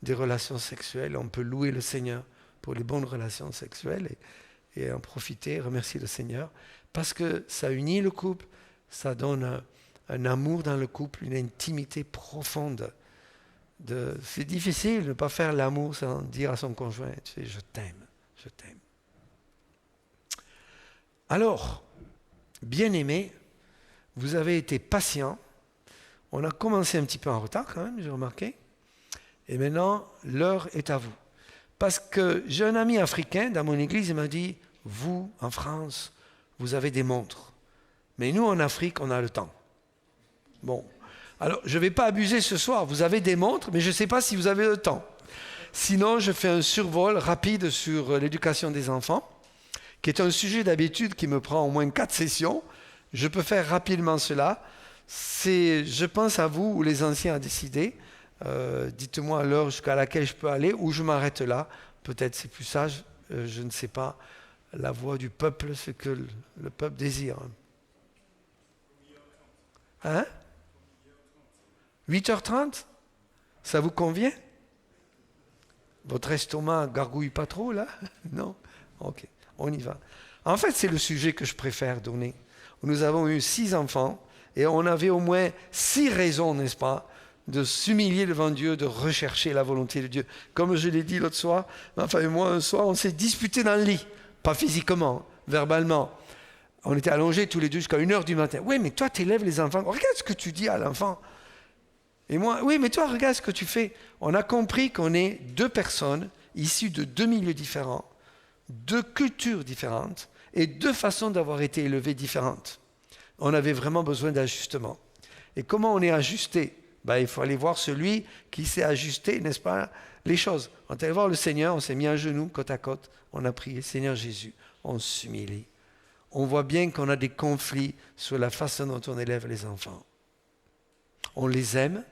des relations sexuelles. On peut louer le Seigneur pour les bonnes relations sexuelles et en profiter, remercier le Seigneur, parce que ça unit le couple, ça donne un amour dans le couple, une intimité profonde. C'est difficile de ne pas faire l'amour sans dire à son conjoint, tu sais, je t'aime, je t'aime. Alors, bien-aimés, vous avez été patients. On a commencé un petit peu en retard quand même, j'ai remarqué. Et maintenant, l'heure est à vous. Parce que j'ai un ami africain dans mon église, il m'a dit, vous, en France, vous avez des montres. Mais nous, en Afrique, on a le temps. Bon, alors je ne vais pas abuser ce soir. Vous avez des montres, mais je ne sais pas si vous avez le temps. Sinon, je fais un survol rapide sur l'éducation des enfants, qui est un sujet d'habitude qui me prend au moins 4 sessions. Je peux faire rapidement cela. Je pense à vous ou les anciens à décider. Dites-moi l'heure jusqu'à laquelle je peux aller ou je m'arrête là. Peut-être c'est plus sage. Je ne sais pas. La voix du peuple, ce que le peuple désire. Hein? 8h30? Ça vous convient? Votre estomac gargouille pas trop là? Non? Ok, on y va. En fait, c'est le sujet que je préfère donner. Nous avons eu 6 enfants et on avait au moins 6 raisons, n'est-ce pas, de s'humilier devant Dieu, de rechercher la volonté de Dieu. Comme je l'ai dit l'autre soir, enfin moi un soir, on s'est disputé dans le lit. Pas physiquement, verbalement. On était allongés tous les deux jusqu'à 1h du matin. Oui, mais toi, tu élèves les enfants. Regarde ce que tu dis à l'enfant. Et moi, oui, mais toi, regarde ce que tu fais. On a compris qu'on est 2 personnes issues de 2 milieux différents, 2 cultures différentes et 2 façons d'avoir été élevées différentes. On avait vraiment besoin d'ajustement. Et comment on est ajusté? Il faut aller voir celui qui s'est ajusté, n'est-ce pas, les choses. On est allé voir le Seigneur, on s'est mis à genoux, côte à côte, on a prié, Seigneur Jésus, on s'humilie. On voit bien qu'on a des conflits sur la façon dont on élève les enfants. On les aime,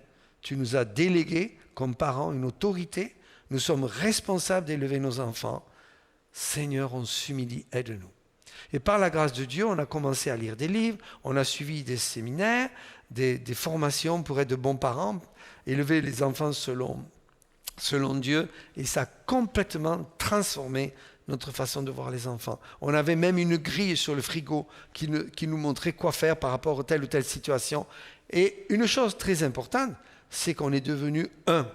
tu nous as délégués comme parents une autorité, nous sommes responsables d'élever nos enfants. Seigneur, on s'humilie, aide-nous. Et par la grâce de Dieu, on a commencé à lire des livres, on a suivi des séminaires, des formations pour être de bons parents, élever les enfants selon Dieu, et ça a complètement transformé notre façon de voir les enfants. On avait même une grille sur le frigo qui nous montrait quoi faire par rapport à telle ou telle situation. Et une chose très importante, c'est qu'on est devenus un.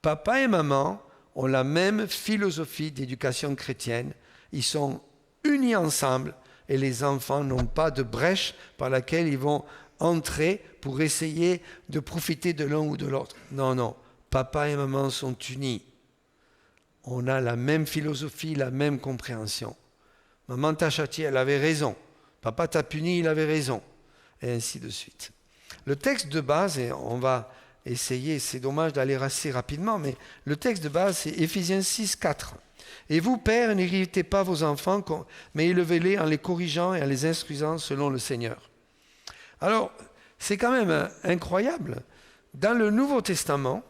Papa et maman ont la même philosophie d'éducation chrétienne. Ils sont unis ensemble et les enfants n'ont pas de brèche par laquelle ils vont entrer pour essayer de profiter de l'un ou de l'autre. Non, non. Papa et maman sont unis. On a la même philosophie, la même compréhension. Maman t'a châtié, elle avait raison. Papa t'a puni, il avait raison. Et ainsi de suite. Le texte de base, et on va essayer, c'est dommage d'aller assez rapidement, mais le texte de base, c'est Éphésiens 6, 4. Et vous, pères, n'irritez pas vos enfants, mais élevez-les en les corrigeant et en les instruisant selon le Seigneur. Alors, c'est quand même incroyable. Dans le Nouveau Testament,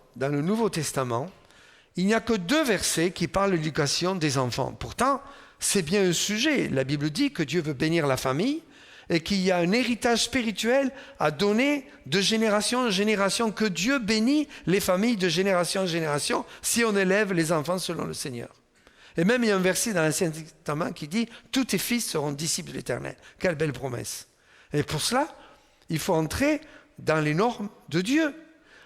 il n'y a que 2 versets qui parlent de l'éducation des enfants. Pourtant, c'est bien un sujet. La Bible dit que Dieu veut bénir la famille et qu'il y a un héritage spirituel à donner de génération en génération, que Dieu bénit les familles de génération en génération si on élève les enfants selon le Seigneur. Et même il y a un verset dans l'Ancien Testament qui dit « Tous tes fils seront disciples de l'Éternel ». Quelle belle promesse. Et pour cela, il faut entrer dans les normes de Dieu.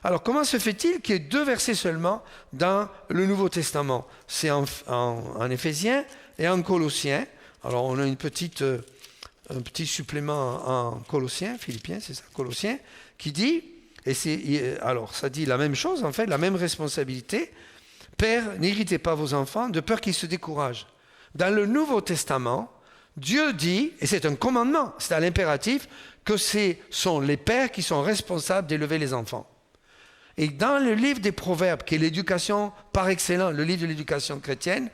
Alors, comment se fait-il qu'il y ait 2 versets seulement dans le Nouveau Testament? C'est en Éphésiens et en Colossiens. Alors, on a un petit supplément en Colossiens, Philippiens, c'est ça, Colossiens, qui dit, alors ça dit la même chose, en fait, la même responsabilité. Père, n'irritez pas vos enfants, de peur qu'ils se découragent. Dans le Nouveau Testament, Dieu dit, et c'est un commandement, c'est à l'impératif, que ce sont les pères qui sont responsables d'élever les enfants. Et dans le livre des Proverbes, qui est l'éducation par excellence, le livre de l'éducation chrétienne,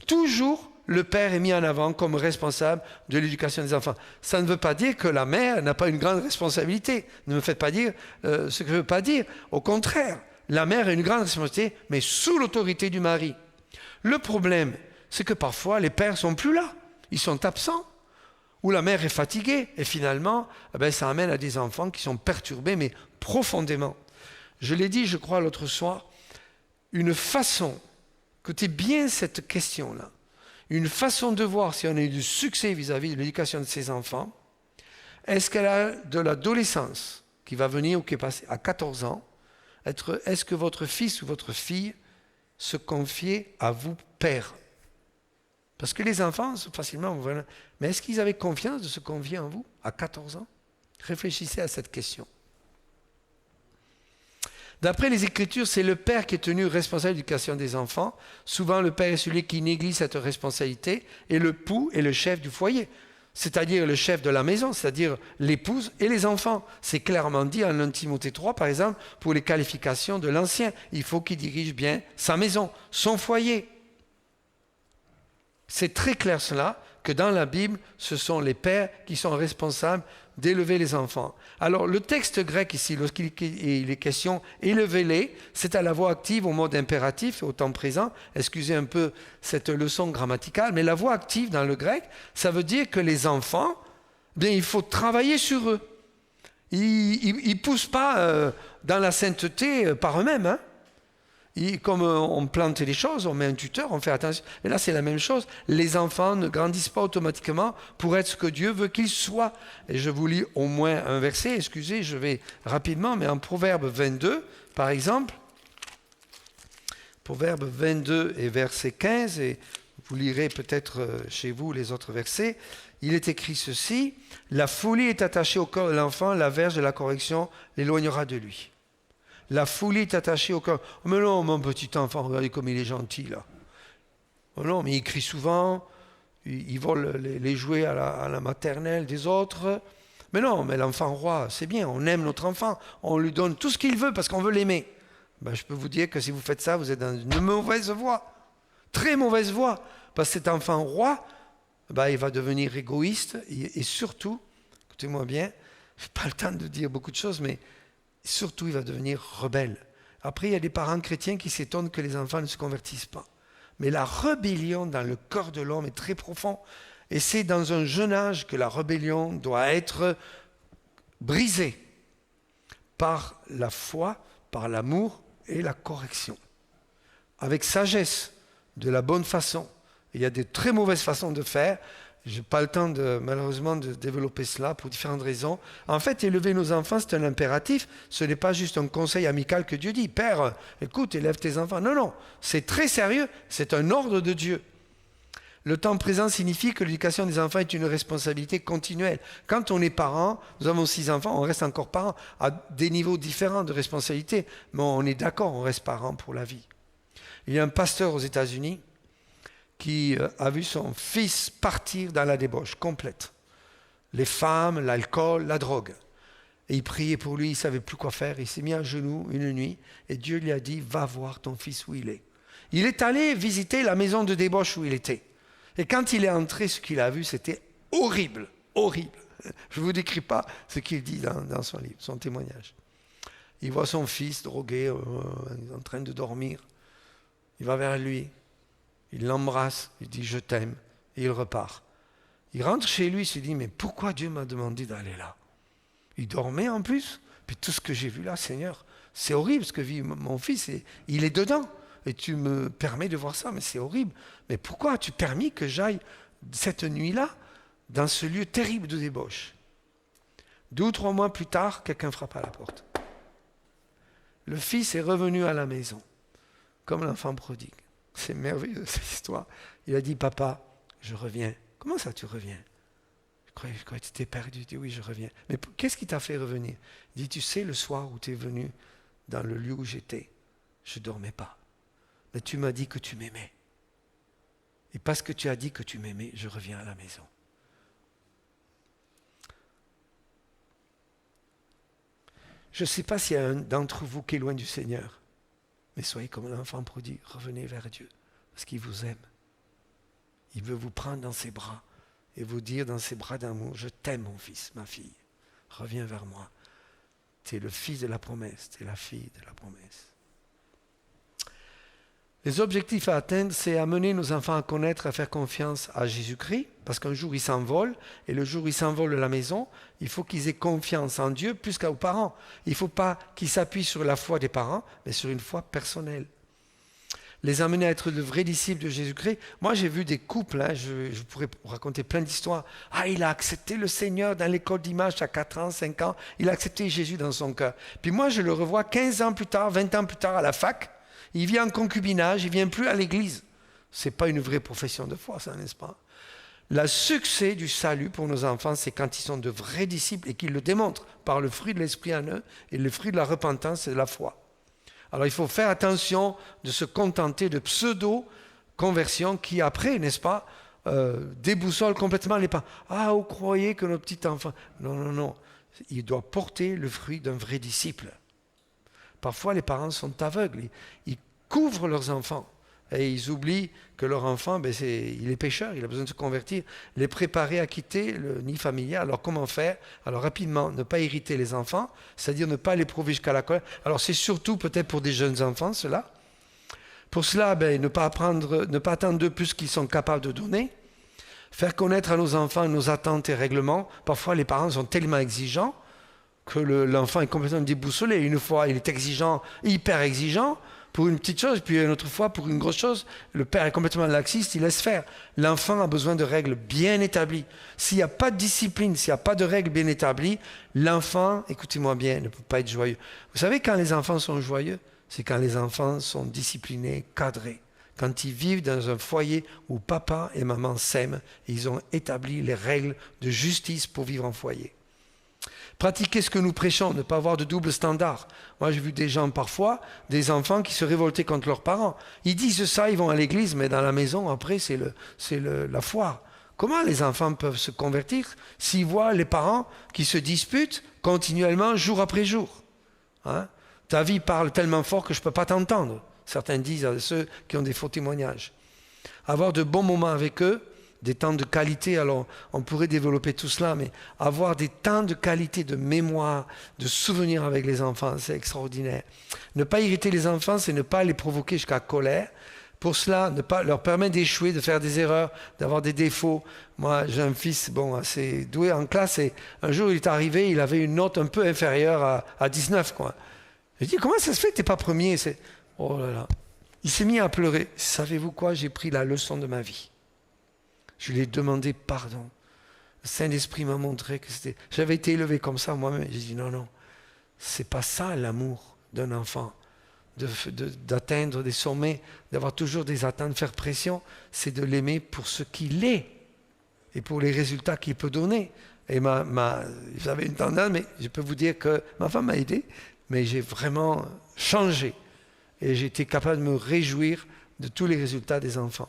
toujours le père est mis en avant comme responsable de l'éducation des enfants. Ça ne veut pas dire que la mère n'a pas une grande responsabilité. Ne me faites pas dire ce que je ne veux pas dire. Au contraire, la mère a une grande responsabilité, mais sous l'autorité du mari. Le problème, c'est que parfois, les pères ne sont plus là. Ils sont absents. Ou la mère est fatiguée. Et finalement, ça amène à des enfants qui sont perturbés, mais profondément. Je l'ai dit, je crois, l'autre soir, une façon, écoutez bien cette question-là, une façon de voir si on a eu du succès vis-à-vis de l'éducation de ses enfants, est-ce qu'elle a de l'adolescence qui va venir ou qui est passée à 14 ans, est-ce que votre fils ou votre fille se confie à vous, père? Parce que les enfants, facilement, voilà. Mais est-ce qu'ils avaient confiance de se confier en vous à 14 ans? Réfléchissez à cette question. D'après les Écritures, c'est le père qui est tenu responsable de l'éducation des enfants. Souvent, le père est celui qui néglige cette responsabilité et l'époux est le chef du foyer, c'est-à-dire le chef de la maison, c'est-à-dire l'épouse et les enfants. C'est clairement dit en 1 Timothée 3, par exemple, pour les qualifications de l'ancien. Il faut qu'il dirige bien sa maison, son foyer. C'est très clair cela, que dans la Bible, ce sont les pères qui sont responsables d'élever les enfants. Alors, le texte grec ici, lorsqu'il est question « élevez-les », c'est à la voix active au mode impératif, au temps présent. Excusez un peu cette leçon grammaticale, mais la voix active dans le grec, ça veut dire que les enfants, il faut travailler sur eux. Ils ne poussent pas dans la sainteté par eux-mêmes, hein. Comme on plante les choses, on met un tuteur, on fait attention. Et là, c'est la même chose. Les enfants ne grandissent pas automatiquement pour être ce que Dieu veut qu'ils soient. Et je vous lis au moins un verset. Excusez, je vais rapidement, mais en Proverbe 22, par exemple. Proverbe 22 et verset 15, et vous lirez peut-être chez vous les autres versets. Il est écrit ceci: « La folie est attachée au corps de l'enfant, la verge de la correction l'éloignera de lui. » La folie est attachée au cœur. Oh, mais non, mon petit enfant, regardez comme il est gentil là. Oh non, mais il crie souvent, il vole les jouets à la maternelle des autres. Mais non, mais l'enfant roi, c'est bien, on aime notre enfant, on lui donne tout ce qu'il veut parce qu'on veut l'aimer. Je peux vous dire que si vous faites ça, vous êtes dans une mauvaise voie, très mauvaise voie, parce que cet enfant roi, il va devenir égoïste et surtout, écoutez-moi bien, je n'ai pas le temps de dire beaucoup de choses, mais surtout, il va devenir rebelle. Après, il y a des parents chrétiens qui s'étonnent que les enfants ne se convertissent pas. Mais la rébellion dans le corps de l'homme est très profonde. Et c'est dans un jeune âge que la rébellion doit être brisée par la foi, par l'amour et la correction. Avec sagesse, de la bonne façon. Il y a des très mauvaises façons de faire. Je n'ai pas le temps, malheureusement, de développer cela pour différentes raisons. En fait, élever nos enfants, c'est un impératif. Ce n'est pas juste un conseil amical que Dieu dit. Père, écoute, élève tes enfants. Non, non, c'est très sérieux. C'est un ordre de Dieu. Le temps présent signifie que l'éducation des enfants est une responsabilité continuelle. Quand on est parent, nous avons 6 enfants, on reste encore parent à des niveaux différents de responsabilité. Mais on est d'accord, on reste parent pour la vie. Il y a un pasteur aux États-Unis qui a vu son fils partir dans la débauche complète. Les femmes, l'alcool, la drogue. Et il priait pour lui, il ne savait plus quoi faire. Il s'est mis à genoux une nuit et Dieu lui a dit, va voir ton fils où il est. Il est allé visiter la maison de débauche où il était. Et quand il est entré, ce qu'il a vu, c'était horrible, horrible. Je ne vous décris pas ce qu'il dit dans son livre, son témoignage. Il voit son fils drogué, en train de dormir. Il va vers lui. Il l'embrasse, il dit « je t'aime » et il repart. Il rentre chez lui, il se dit « mais pourquoi Dieu m'a demandé d'aller là ?» Il dormait en plus, puis tout ce que j'ai vu là, Seigneur, c'est horrible ce que vit mon fils, et il est dedans. Et tu me permets de voir ça, mais c'est horrible. Mais pourquoi as-tu permis que j'aille cette nuit-là dans ce lieu terrible de débauche? 2 ou 3 mois plus tard, quelqu'un frappe à la porte. Le fils est revenu à la maison, comme l'enfant prodigue. C'est merveilleux cette histoire. Il a dit, papa, je reviens. Comment ça tu reviens? Je croyais que tu étais perdu. Il dit, oui, je reviens. Mais qu'est-ce qui t'a fait revenir? Il dit, tu sais, le soir où tu es venu dans le lieu où j'étais, je ne dormais pas. Mais tu m'as dit que tu m'aimais. Et parce que tu as dit que tu m'aimais, je reviens à la maison. Je ne sais pas s'il y a un d'entre vous qui est loin du Seigneur. Mais soyez comme l'enfant prodigue, revenez vers Dieu, parce qu'il vous aime. Il veut vous prendre dans ses bras et vous dire dans ses bras d'amour, je t'aime mon fils, ma fille, reviens vers moi. Tu es le fils de la promesse, tu es la fille de la promesse. Les objectifs à atteindre, c'est amener nos enfants à connaître, à faire confiance à Jésus-Christ, parce qu'un jour ils s'envolent, et le jour où ils s'envolent de la maison, il faut qu'ils aient confiance en Dieu plus qu'aux parents. Il ne faut pas qu'ils s'appuient sur la foi des parents, mais sur une foi personnelle. Les amener à être de vrais disciples de Jésus-Christ. Moi, j'ai vu des couples, je pourrais raconter plein d'histoires. Ah, il a accepté le Seigneur dans l'école d'image à 4 ans, 5 ans. Il a accepté Jésus dans son cœur. Puis moi, je le revois 15 ans plus tard, 20 ans plus tard à la fac. Il vit en concubinage, il ne vient plus à l'église. Ce n'est pas une vraie profession de foi, ça, n'est-ce pas? Le succès du salut pour nos enfants, c'est quand ils sont de vrais disciples et qu'ils le démontrent par le fruit de l'esprit en eux et le fruit de la repentance et de la foi. Alors il faut faire attention de se contenter de pseudo-conversions qui après, n'est-ce pas, déboussolent complètement les parents. Ah, vous croyez que notre petit enfant... Non, non, non. Il doit porter le fruit d'un vrai disciple. Parfois, les parents sont aveugles. Ils couvrent leurs enfants. Et ils oublient que leur enfant, il est pécheur, il a besoin de se convertir. Les préparer à quitter le nid familial. Alors, comment faire? Alors, rapidement, ne pas irriter les enfants, c'est-à-dire ne pas les prouver jusqu'à la colère. Alors, c'est surtout peut-être pour des jeunes enfants, cela. Pour cela, ne pas attendre d'eux plus qu'ils sont capables de donner. Faire connaître à nos enfants nos attentes et règlements. Parfois, les parents sont tellement exigeants que l'enfant est complètement déboussolé. Une fois, il est exigeant, hyper exigeant, pour une petite chose, puis une autre fois, pour une grosse chose, le père est complètement laxiste, il laisse faire. L'enfant a besoin de règles bien établies. S'il n'y a pas de discipline, s'il n'y a pas de règles bien établies, l'enfant, écoutez-moi bien, ne peut pas être joyeux. Vous savez, quand les enfants sont joyeux, c'est quand les enfants sont disciplinés, cadrés. Quand ils vivent dans un foyer où papa et maman s'aiment, et ils ont établi les règles de justice pour vivre en foyer. Pratiquer ce que nous prêchons, ne pas avoir de double standard. Moi, j'ai vu des gens parfois, des enfants qui se révoltaient contre leurs parents. Ils disent ça, ils vont à l'église, mais dans la maison, après, c'est la foire. Comment les enfants peuvent se convertir s'ils voient les parents qui se disputent continuellement, jour après jour? Ta vie parle tellement fort que je ne peux pas t'entendre. Certains disent à ceux qui ont des faux témoignages. Avoir de bons moments avec eux, des temps de qualité, alors on pourrait développer tout cela, mais avoir des temps de qualité, de mémoire, de souvenirs avec les enfants, c'est extraordinaire. Ne pas irriter les enfants, c'est ne pas les provoquer jusqu'à la colère. Pour cela, ne pas leur permettre d'échouer, de faire des erreurs, d'avoir des défauts. Moi, j'ai un fils assez doué en classe, et un jour, il est arrivé, il avait une note un peu inférieure à 19, quoi. Je dis, comment ça se fait que tu n'es pas premier? Oh là là. Il s'est mis à pleurer. Savez-vous quoi? J'ai pris la leçon de ma vie. Je lui ai demandé pardon. Le Saint-Esprit m'a montré que c'était... J'avais été élevé comme ça moi-même. J'ai dit non, c'est pas ça l'amour d'un enfant. D'atteindre des sommets, d'avoir toujours des attentes, de faire pression, c'est de l'aimer pour ce qu'il est et pour les résultats qu'il peut donner. Et j'avais une tendance, mais je peux vous dire que ma femme m'a aidé, mais j'ai vraiment changé. Et j'ai été capable de me réjouir de tous les résultats des enfants.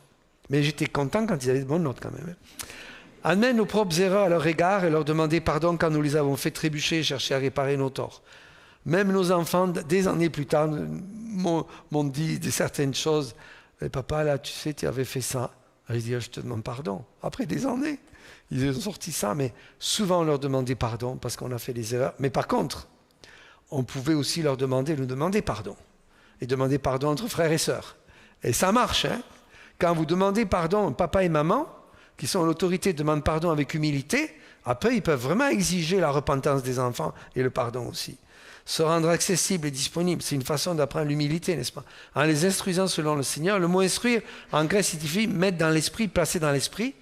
Mais j'étais content quand ils avaient de bonnes notes quand même. Admettre nos propres erreurs à leur égard et leur demander pardon quand nous les avons fait trébucher et chercher à réparer nos torts. Même nos enfants, des années plus tard, m'ont dit certaines choses. Papa, là, tu sais, tu avais fait ça. J'ai dit, je te demande pardon. Après des années, ils ont sorti ça, mais souvent on leur demandait pardon parce qu'on a fait des erreurs. Mais par contre, on pouvait aussi leur demander, nous demander pardon. Et demander pardon entre frères et sœurs. Et ça marche, hein. Quand vous demandez pardon, papa et maman, qui sont l'autorité, demandent pardon avec humilité, après ils peuvent vraiment exiger la repentance des enfants et le pardon aussi. Se rendre accessible et disponible, c'est une façon d'apprendre l'humilité, n'est-ce pas? En les instruisant selon le Seigneur, le mot instruire, en grec, signifie mettre dans l'esprit, placer dans l'esprit.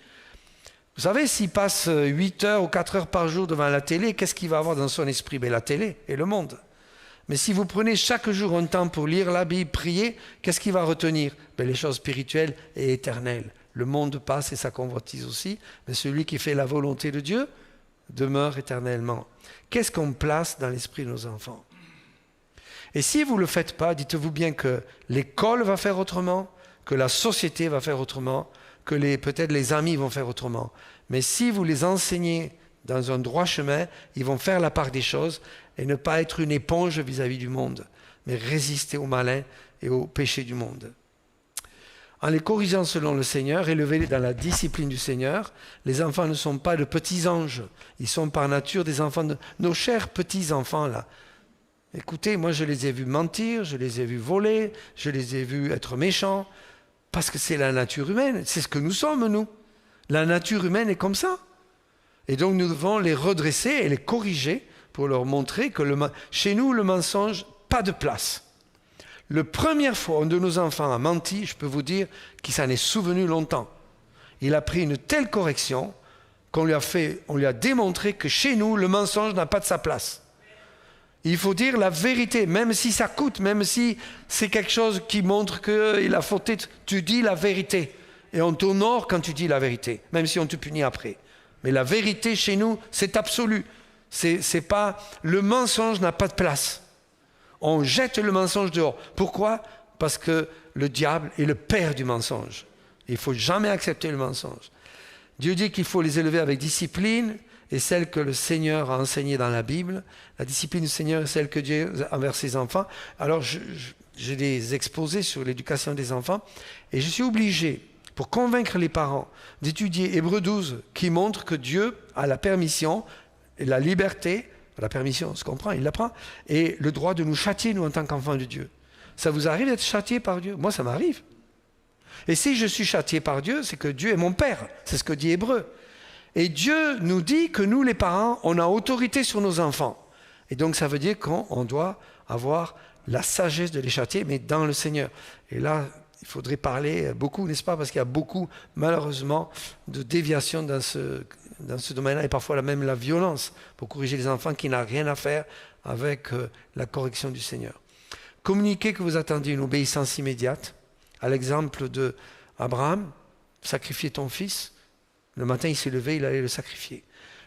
Vous savez, s'il passe 8 heures ou 4 heures par jour devant la télé, qu'est-ce qu'il va avoir dans son esprit? La télé et le monde. Mais si vous prenez chaque jour un temps pour lire la Bible, prier, qu'est-ce qu'il va retenir? Les choses spirituelles et éternelles. Le monde passe et sa convoitise aussi, mais celui qui fait la volonté de Dieu demeure éternellement. Qu'est-ce qu'on place dans l'esprit de nos enfants? Et si vous ne le faites pas, dites-vous bien que l'école va faire autrement, que la société va faire autrement, que peut-être les amis vont faire autrement. Mais si vous les enseignez dans un droit chemin, ils vont faire la part des choses et ne pas être une éponge vis-à-vis du monde, mais résister au malin et au péché du monde. en les corrigeant selon le Seigneur, élevés dans la discipline du Seigneur. Les enfants ne sont pas de petits anges, ils sont par nature des enfants de nos chers petits-enfants là. Écoutez, moi je les ai vus mentir, je les ai vus voler, je les ai vus être méchants, parce que c'est la nature humaine, c'est ce que nous sommes nous. La nature humaine est comme ça. Et donc nous devons les redresser et les corriger pour leur montrer que chez nous le mensonge, pas de place. La première fois un de nos enfants a menti, je peux vous dire qu'il s'en est souvenu longtemps. Il a pris une telle correction on lui a démontré que chez nous, le mensonge n'a pas de sa place. Il faut dire la vérité, même si ça coûte, même si c'est quelque chose qui montre qu'il a fauté, tu dis la vérité. Et on t'honore quand tu dis la vérité, même si on te punit après. Mais la vérité chez nous, c'est absolu. C'est pas, le mensonge n'a pas de place. On jette le mensonge dehors. Pourquoi ? Parce que le diable est le père du mensonge. Il ne faut jamais accepter le mensonge. Dieu dit qu'il faut les élever avec discipline et celle que le Seigneur a enseignée dans la Bible. La discipline du Seigneur est celle que Dieu a envers ses enfants. Alors, j'ai des exposés sur l'éducation des enfants et je suis obligé, pour convaincre les parents, d'étudier Hébreux 12 qui montre que Dieu a la permission et la liberté. La permission, on se comprend, il la prend, et le droit de nous châtier, nous, en tant qu'enfants de Dieu. Ça vous arrive d'être châtié par Dieu ? Moi, ça m'arrive. Et si je suis châtié par Dieu, c'est que Dieu est mon Père. C'est ce que dit Hébreu. Et Dieu nous dit que nous, les parents, on a autorité sur nos enfants. Et donc, ça veut dire qu'on doit avoir la sagesse de les châtier, mais dans le Seigneur. Et là, il faudrait parler beaucoup, n'est-ce pas ? Parce qu'il y a beaucoup, malheureusement, de déviations dans ce domaine-là, et parfois même la violence pour corriger les enfants qui n'a rien à faire avec la correction du Seigneur. Communiquez que vous attendiez une obéissance immédiate, à l'exemple d'Abraham, sacrifier ton fils, le matin il s'est levé, il allait le sacrifier.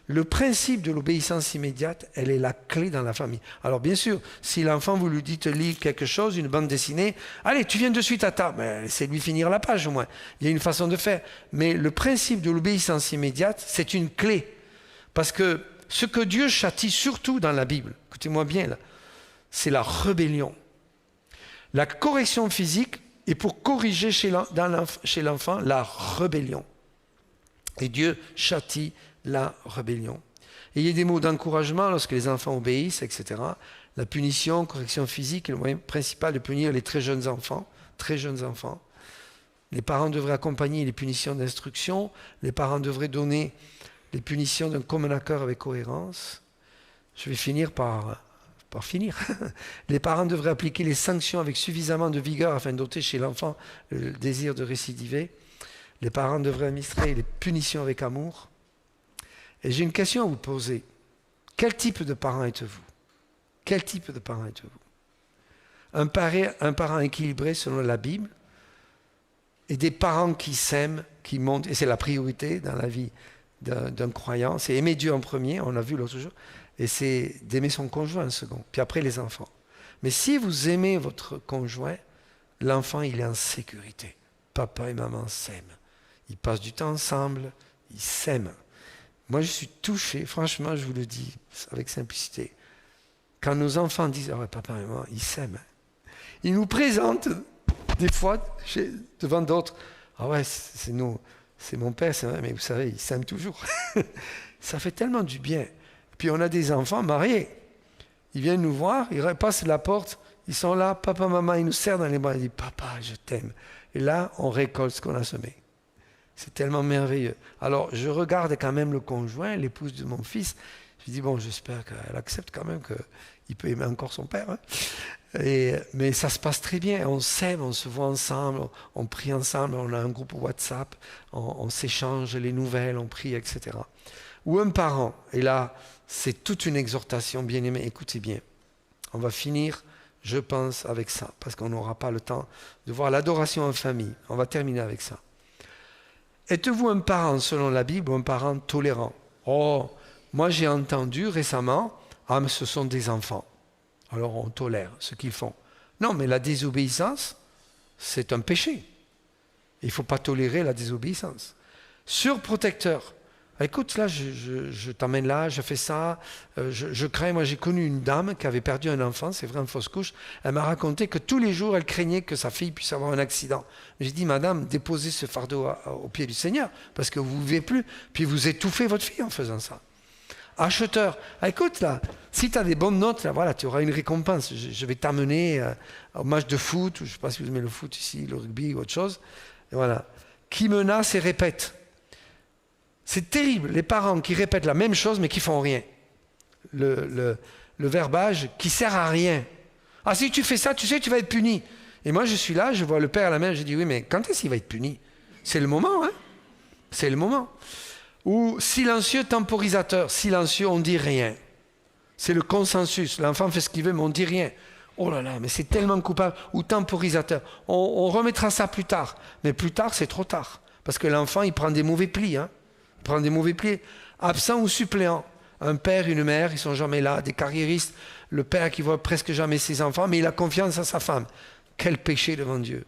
Le principe de l'obéissance immédiate, elle est la clé dans la famille. Alors bien sûr, si l'enfant, vous lui dites lire quelque chose, une bande dessinée, allez, tu viens de suite à table, mais laissez-lui finir la page au moins. Il y a une façon de faire. Mais le principe de l'obéissance immédiate, c'est une clé. Parce que ce que Dieu châtie surtout dans la Bible, écoutez-moi bien là, c'est la rébellion. La correction physique est pour corriger chez l'enfant la rébellion. Et Dieu châtie la rébellion. Et il y a des mots d'encouragement lorsque les enfants obéissent, etc. La punition, correction physique est le moyen principal de punir les très jeunes enfants. Très jeunes enfants. Les parents devraient accompagner les punitions d'instruction. Les parents devraient donner les punitions d'un commun accord avec cohérence. Je vais finir par finir. Les parents devraient appliquer les sanctions avec suffisamment de vigueur afin d'ôter chez l'enfant le désir de récidiver. Les parents devraient administrer les punitions avec amour. Et j'ai une question à vous poser. Quel type de parent êtes-vous ? Quel type de parent êtes-vous ? Un parent équilibré selon la Bible et des parents qui s'aiment, qui montent, et c'est la priorité dans la vie d'un croyant, c'est aimer Dieu en premier, on l'a vu l'autre jour, et c'est d'aimer son conjoint en second, puis après les enfants. Mais si vous aimez votre conjoint, l'enfant il est en sécurité. Papa et maman s'aiment. Ils passent du temps ensemble, ils s'aiment. Moi, je suis touché, franchement, je vous le dis avec simplicité. Quand nos enfants disent « Ah ouais, papa et maman, ils s'aiment. » Ils nous présentent, des fois, devant d'autres. « Ah ouais, c'est mon père, c'est vrai, mais vous savez, ils s'aiment toujours. » Ça fait tellement du bien. Puis on a des enfants mariés. Ils viennent nous voir, ils repassent la porte, ils sont là, papa, maman, ils nous serrent dans les bras, ils disent « Papa, je t'aime. » Et là, on récolte ce qu'on a semé. C'est tellement merveilleux. Alors, je regarde quand même le conjoint, l'épouse de mon fils. Je dis, bon, j'espère qu'elle accepte quand même qu'il peut aimer encore son père. Hein. Mais ça se passe très bien. On s'aime, on se voit ensemble, on prie ensemble, on a un groupe WhatsApp, on s'échange les nouvelles, on prie, etc. Ou un parent, et là, c'est toute une exhortation, bien aimé, écoutez bien. On va finir, je pense, avec ça, parce qu'on n'aura pas le temps de voir l'adoration en famille. On va terminer avec ça. Êtes-vous un parent selon la Bible ou un parent tolérant ? Oh, moi j'ai entendu récemment, ah mais ce sont des enfants. Alors on tolère ce qu'ils font. Non, mais la désobéissance, c'est un péché. Il ne faut pas tolérer la désobéissance. Surprotecteur. Écoute, là, je t'emmène là, je fais ça, je crains. Moi, j'ai connu une dame qui avait perdu un enfant, c'est vrai, une fausse couche. Elle m'a raconté que tous les jours, elle craignait que sa fille puisse avoir un accident. J'ai dit, madame, déposez ce fardeau au pied du Seigneur, parce que vous ne vivez plus, puis vous étouffez votre fille en faisant ça. Acheteur, écoute, là, si tu as des bonnes notes, là, voilà, tu auras une récompense. Je vais t'amener au match de foot, je ne sais pas si vous aimez le foot ici, le rugby ou autre chose. Et voilà. Qui menace et répète. C'est terrible, les parents qui répètent la même chose mais qui font rien. Le verbage qui sert à rien. Ah, si tu fais ça, tu sais, tu vas être puni. Et moi, je suis là, je vois le père à la main, je dis, oui, mais quand est-ce qu'il va être puni? C'est le moment, hein? C'est le moment. Ou silencieux temporisateur. Silencieux, on ne dit rien. C'est le consensus. L'enfant fait ce qu'il veut, mais on ne dit rien. Oh là là, mais c'est tellement coupable. Ou temporisateur. On remettra ça plus tard. Mais plus tard, c'est trop tard. Parce que l'enfant, il prend des mauvais plis, hein? Prendre des mauvais plis, absent ou suppléant. Un père, une mère, ils sont jamais là. Des carriéristes, le père qui voit presque jamais ses enfants, mais il a confiance à sa femme. Quel péché devant Dieu.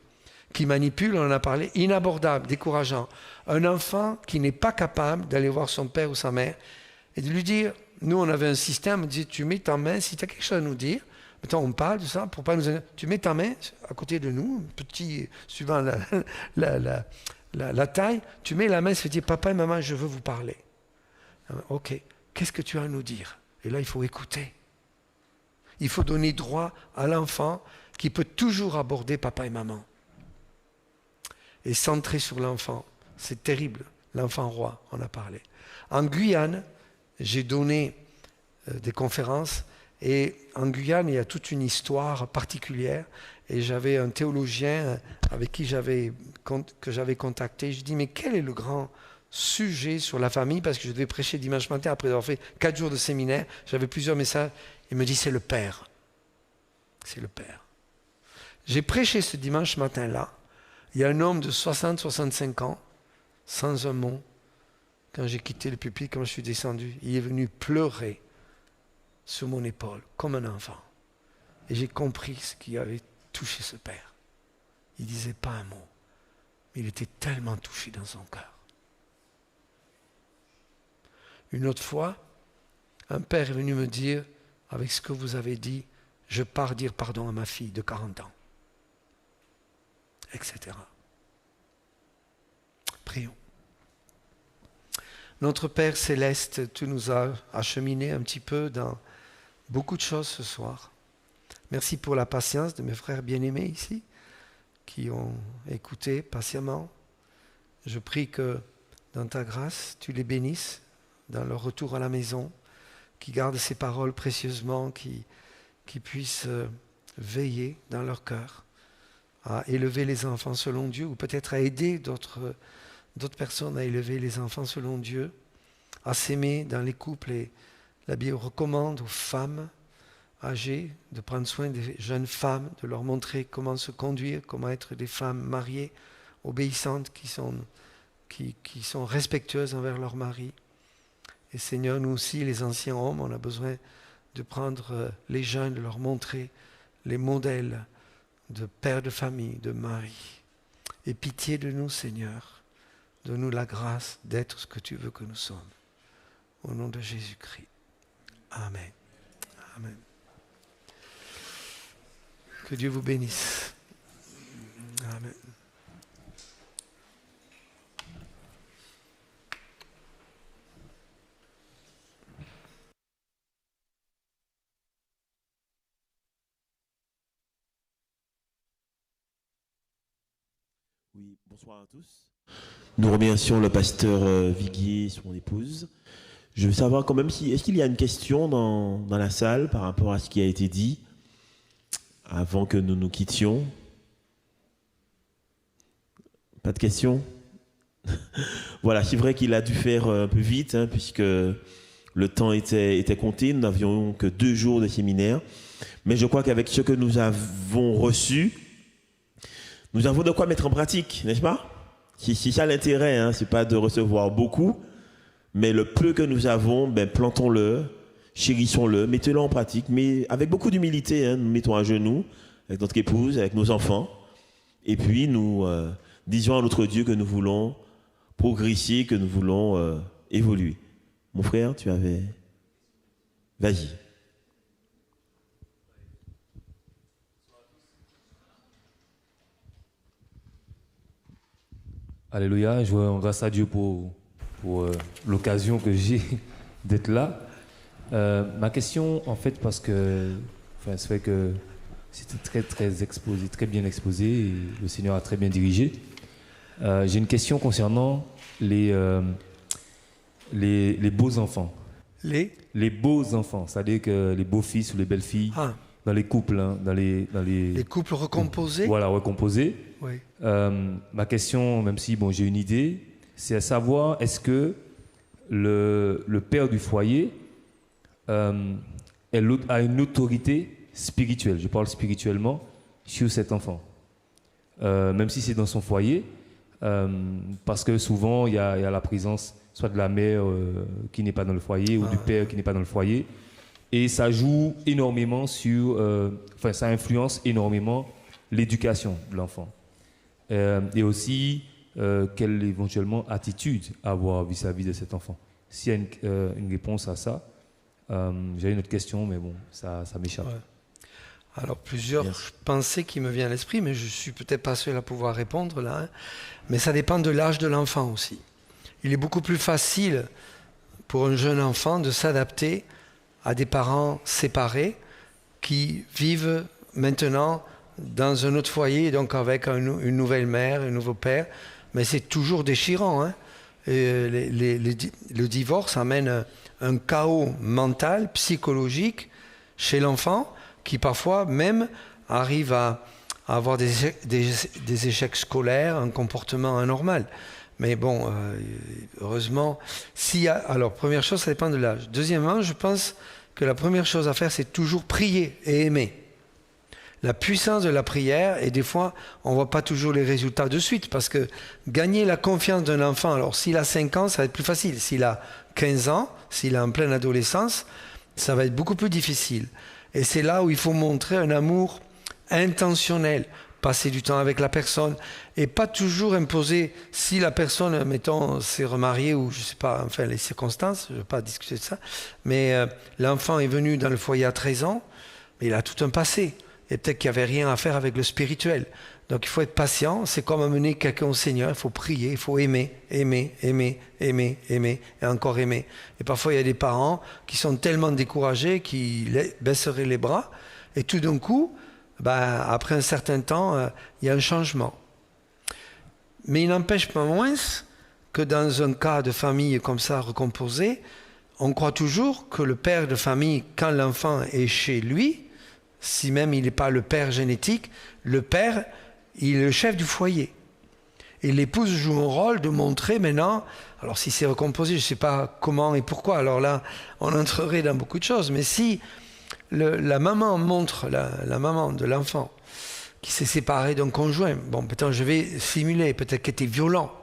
Qui manipule, on en a parlé, inabordable, décourageant. Un enfant qui n'est pas capable d'aller voir son père ou sa mère et de lui dire, nous on avait un système, on disait, tu mets ta main, si tu as quelque chose à nous dire, maintenant on parle de ça, pour pas nous... Tu mets ta main à côté de nous, petit, suivant la taille, tu mets la main, tu dis, papa et maman, je veux vous parler. Ok, qu'est-ce que tu as à nous dire? Et là, il faut écouter. Il faut donner droit à l'enfant qui peut toujours aborder papa et maman. Et centrer sur l'enfant. C'est terrible, l'enfant roi, on a parlé. En Guyane, j'ai donné des conférences, et en Guyane, il y a toute une histoire particulière. Et j'avais un théologien avec qui que j'avais contacté. Je dis, mais quel est le grand sujet sur la famille? Parce que je devais prêcher dimanche matin après avoir fait 4 jours de séminaire. J'avais plusieurs messages. Il me dit, c'est le père. C'est le père. J'ai prêché ce dimanche matin-là. Il y a un homme de 60-65 ans, sans un mot. Quand j'ai quitté le pupitre, quand je suis descendu, il est venu pleurer sur mon épaule, comme un enfant. Et j'ai compris ce qui avait touché ce père. Il ne disait pas un mot, mais il était tellement touché dans son cœur. Une autre fois, un père est venu me dire, avec ce que vous avez dit, je pars dire pardon à ma fille de 40 ans. Etc. Prions. Notre Père céleste, tu nous as acheminé un petit peu dans beaucoup de choses ce soir. Merci pour la patience de mes frères bien-aimés ici, qui ont écouté patiemment. Je prie que dans ta grâce, tu les bénisses dans leur retour à la maison, qu'ils gardent ces paroles précieusement, qui puissent veiller dans leur cœur à élever les enfants selon Dieu, ou peut-être à aider d'autres personnes à élever les enfants selon Dieu, à s'aimer dans les couples. Et la Bible recommande aux femmes âgées de prendre soin des jeunes femmes, de leur montrer comment se conduire, comment être des femmes mariées, obéissantes, qui sont respectueuses envers leur mari. Et Seigneur, nous aussi, les anciens hommes, on a besoin de prendre les jeunes, de leur montrer les modèles de père de famille, de mari. Et pitié de nous, Seigneur. Donne-nous la grâce d'être ce que tu veux que nous sommes. Au nom de Jésus-Christ. Amen. Amen. Que Dieu vous bénisse. Amen. Oui, bonsoir à tous. Nous remercions le pasteur Viguier et son épouse. Je veux savoir quand même est-ce qu'il y a une question dans la salle par rapport à ce qui a été dit avant que nous nous quittions? Pas de questions? Voilà, c'est vrai qu'il a dû faire un peu vite, hein, puisque le temps était compté. Nous n'avions que 2 jours de séminaire. Mais je crois qu'avec ce que nous avons reçu, nous avons de quoi mettre en pratique, n'est-ce pas? C'est ça l'intérêt, hein, c'est pas de recevoir beaucoup, mais le peu que nous avons, plantons-le, chérissons-le, mettez-le en pratique, mais avec beaucoup d'humilité, hein, nous mettons à genoux, avec notre épouse, avec nos enfants, et puis nous disons à notre Dieu que nous voulons progresser, que nous voulons évoluer. Mon frère, tu avais... Vas-y. Alléluia, je rends grâce à Dieu pour l'occasion que j'ai d'être là. Ma question, en fait, parce que c'est vrai que c'était très exposé, très bien exposé, et le Seigneur a très bien dirigé. J'ai une question concernant les beaux enfants. Les beaux enfants, c'est-à-dire que les beaux fils ou les belles filles dans les couples, hein, dans les couples recomposés. Voilà, recomposés. Oui. Ma question, même si j'ai une idée, c'est à savoir, est-ce que le père du foyer a une autorité spirituelle, je parle spirituellement, sur cet enfant, même si c'est dans son foyer, parce que souvent il y a la présence soit de la mère qui n'est pas dans le foyer ou du père qui n'est pas dans le foyer, et ça joue énormément ça influence énormément l'éducation de l'enfant. Et aussi, quelle éventuellement attitude avoir vis-à-vis de cet enfant. S'il y a une réponse à ça, j'ai une autre question, mais bon, ça m'échappe. Ouais. Alors, plusieurs pensées qui me viennent à l'esprit, mais je ne suis peut-être pas seul à pouvoir répondre là. Hein. Mais ça dépend de l'âge de l'enfant aussi. Il est beaucoup plus facile pour un jeune enfant de s'adapter à des parents séparés qui vivent maintenant dans un autre foyer, donc avec une nouvelle mère, un nouveau père. Mais c'est toujours déchirant. Hein. Et le divorce amène un chaos mental, psychologique chez l'enfant qui parfois même arrive à avoir des échecs scolaires, un comportement anormal. Mais bon, heureusement, alors première chose, ça dépend de l'âge. Deuxièmement, je pense que la première chose à faire, c'est toujours prier et aimer. La puissance de la prière, et des fois, on ne voit pas toujours les résultats de suite, parce que gagner la confiance d'un enfant, alors s'il a 5 ans, ça va être plus facile. S'il a 15 ans, s'il est en pleine adolescence, ça va être beaucoup plus difficile. Et c'est là où il faut montrer un amour intentionnel, passer du temps avec la personne, et pas toujours imposer, si la personne, mettons, s'est remariée, ou je ne sais pas, enfin les circonstances, je ne vais pas discuter de ça, mais l'enfant est venu dans le foyer à 13 ans, mais il a tout un passé. Et peut-être qu'il n'y avait rien à faire avec le spirituel. Donc il faut être patient, c'est comme amener quelqu'un au Seigneur, il faut prier, il faut aimer, et encore aimer. Et parfois il y a des parents qui sont tellement découragés qu'ils baisseraient les bras, et tout d'un coup, après un certain temps, il y a un changement. Mais il n'empêche pas moins que dans un cas de famille comme ça, recomposée, on croit toujours que le père de famille, quand l'enfant est chez lui, si même il n'est pas le père génétique, le père, il est le chef du foyer. Et l'épouse joue un rôle de montrer maintenant, alors si c'est recomposé, je ne sais pas comment et pourquoi, alors là, on entrerait dans beaucoup de choses, mais si la maman montre, la maman de l'enfant, qui s'est séparée d'un conjoint, bon, peut-être je vais simuler, peut-être qu'elle était violent,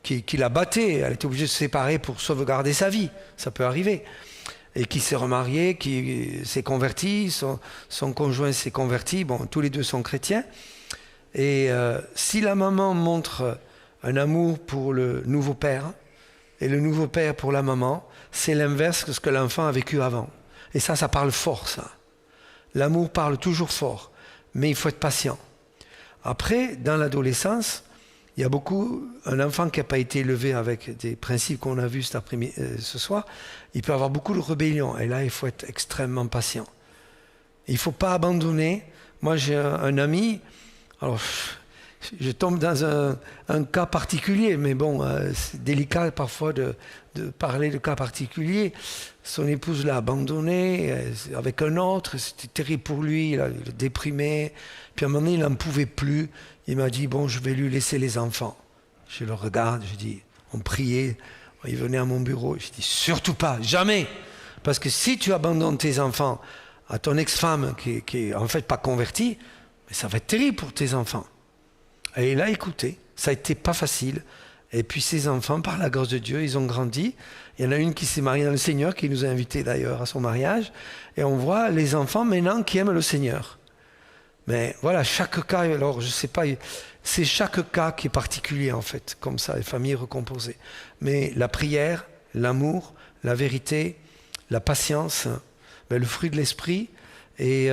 qui la battait, elle était obligée de se séparer pour sauvegarder sa vie, ça peut arriver. Et qui s'est remarié, qui s'est converti, son conjoint s'est converti, bon, tous les deux sont chrétiens. Et si la maman montre un amour pour le nouveau père, et le nouveau père pour la maman, c'est l'inverse de ce que l'enfant a vécu avant. Et ça parle fort, ça. L'amour parle toujours fort, mais il faut être patient. Après, dans l'adolescence, il y a un enfant qui n'a pas été élevé avec des principes qu'on a vus ce soir, il peut avoir beaucoup de rébellion. Et là, il faut être extrêmement patient. Il ne faut pas abandonner. Moi, j'ai un ami, alors je tombe dans un cas particulier, mais bon, c'est délicat parfois de parler de cas particuliers. Son épouse l'a abandonné avec un autre, c'était terrible pour lui, il a déprimé. Puis à un moment donné, il n'en pouvait plus. Il m'a dit, bon, je vais lui laisser les enfants. Je le regarde, je dis, on priait, il venait à mon bureau. Je dis, surtout pas, jamais. Parce que si tu abandonnes tes enfants à ton ex-femme qui est en fait pas convertie, mais ça va être terrible pour tes enfants. Et il a écouté, ça a été pas facile. Et puis ses enfants, par la grâce de Dieu, ils ont grandi. Il y en a une qui s'est mariée dans le Seigneur, qui nous a invités d'ailleurs à son mariage. Et on voit les enfants maintenant qui aiment le Seigneur. Mais voilà, chaque cas, alors je ne sais pas, c'est chaque cas qui est particulier en fait, comme ça, les familles recomposées. Mais la prière l'amour, la vérité, la patience, le fruit de l'esprit. Et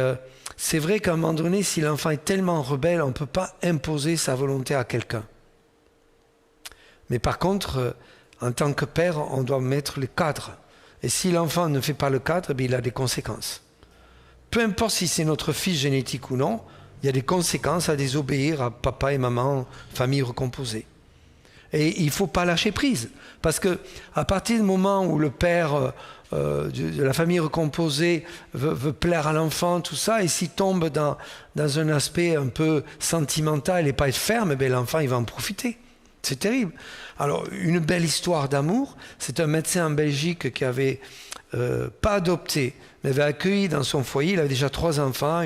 c'est vrai qu'à un moment donné, si l'enfant est tellement rebelle, on ne peut pas imposer sa volonté à quelqu'un. Mais par contre, en tant que père, on doit mettre le cadre. Et si l'enfant ne fait pas le cadre, il a des conséquences. Peu importe si c'est notre fils génétique ou non, il y a des conséquences à désobéir à papa et maman, famille recomposée. Et il ne faut pas lâcher prise. Parce qu'à partir du moment où le père de la famille recomposée veut plaire à l'enfant, tout ça, et s'il tombe dans un aspect un peu sentimental et pas être ferme, l'enfant il va en profiter. C'est terrible. Alors, une belle histoire d'amour, c'est un médecin en Belgique qui avait pas adopté, mais avait accueilli dans son foyer, il avait déjà 3 enfants,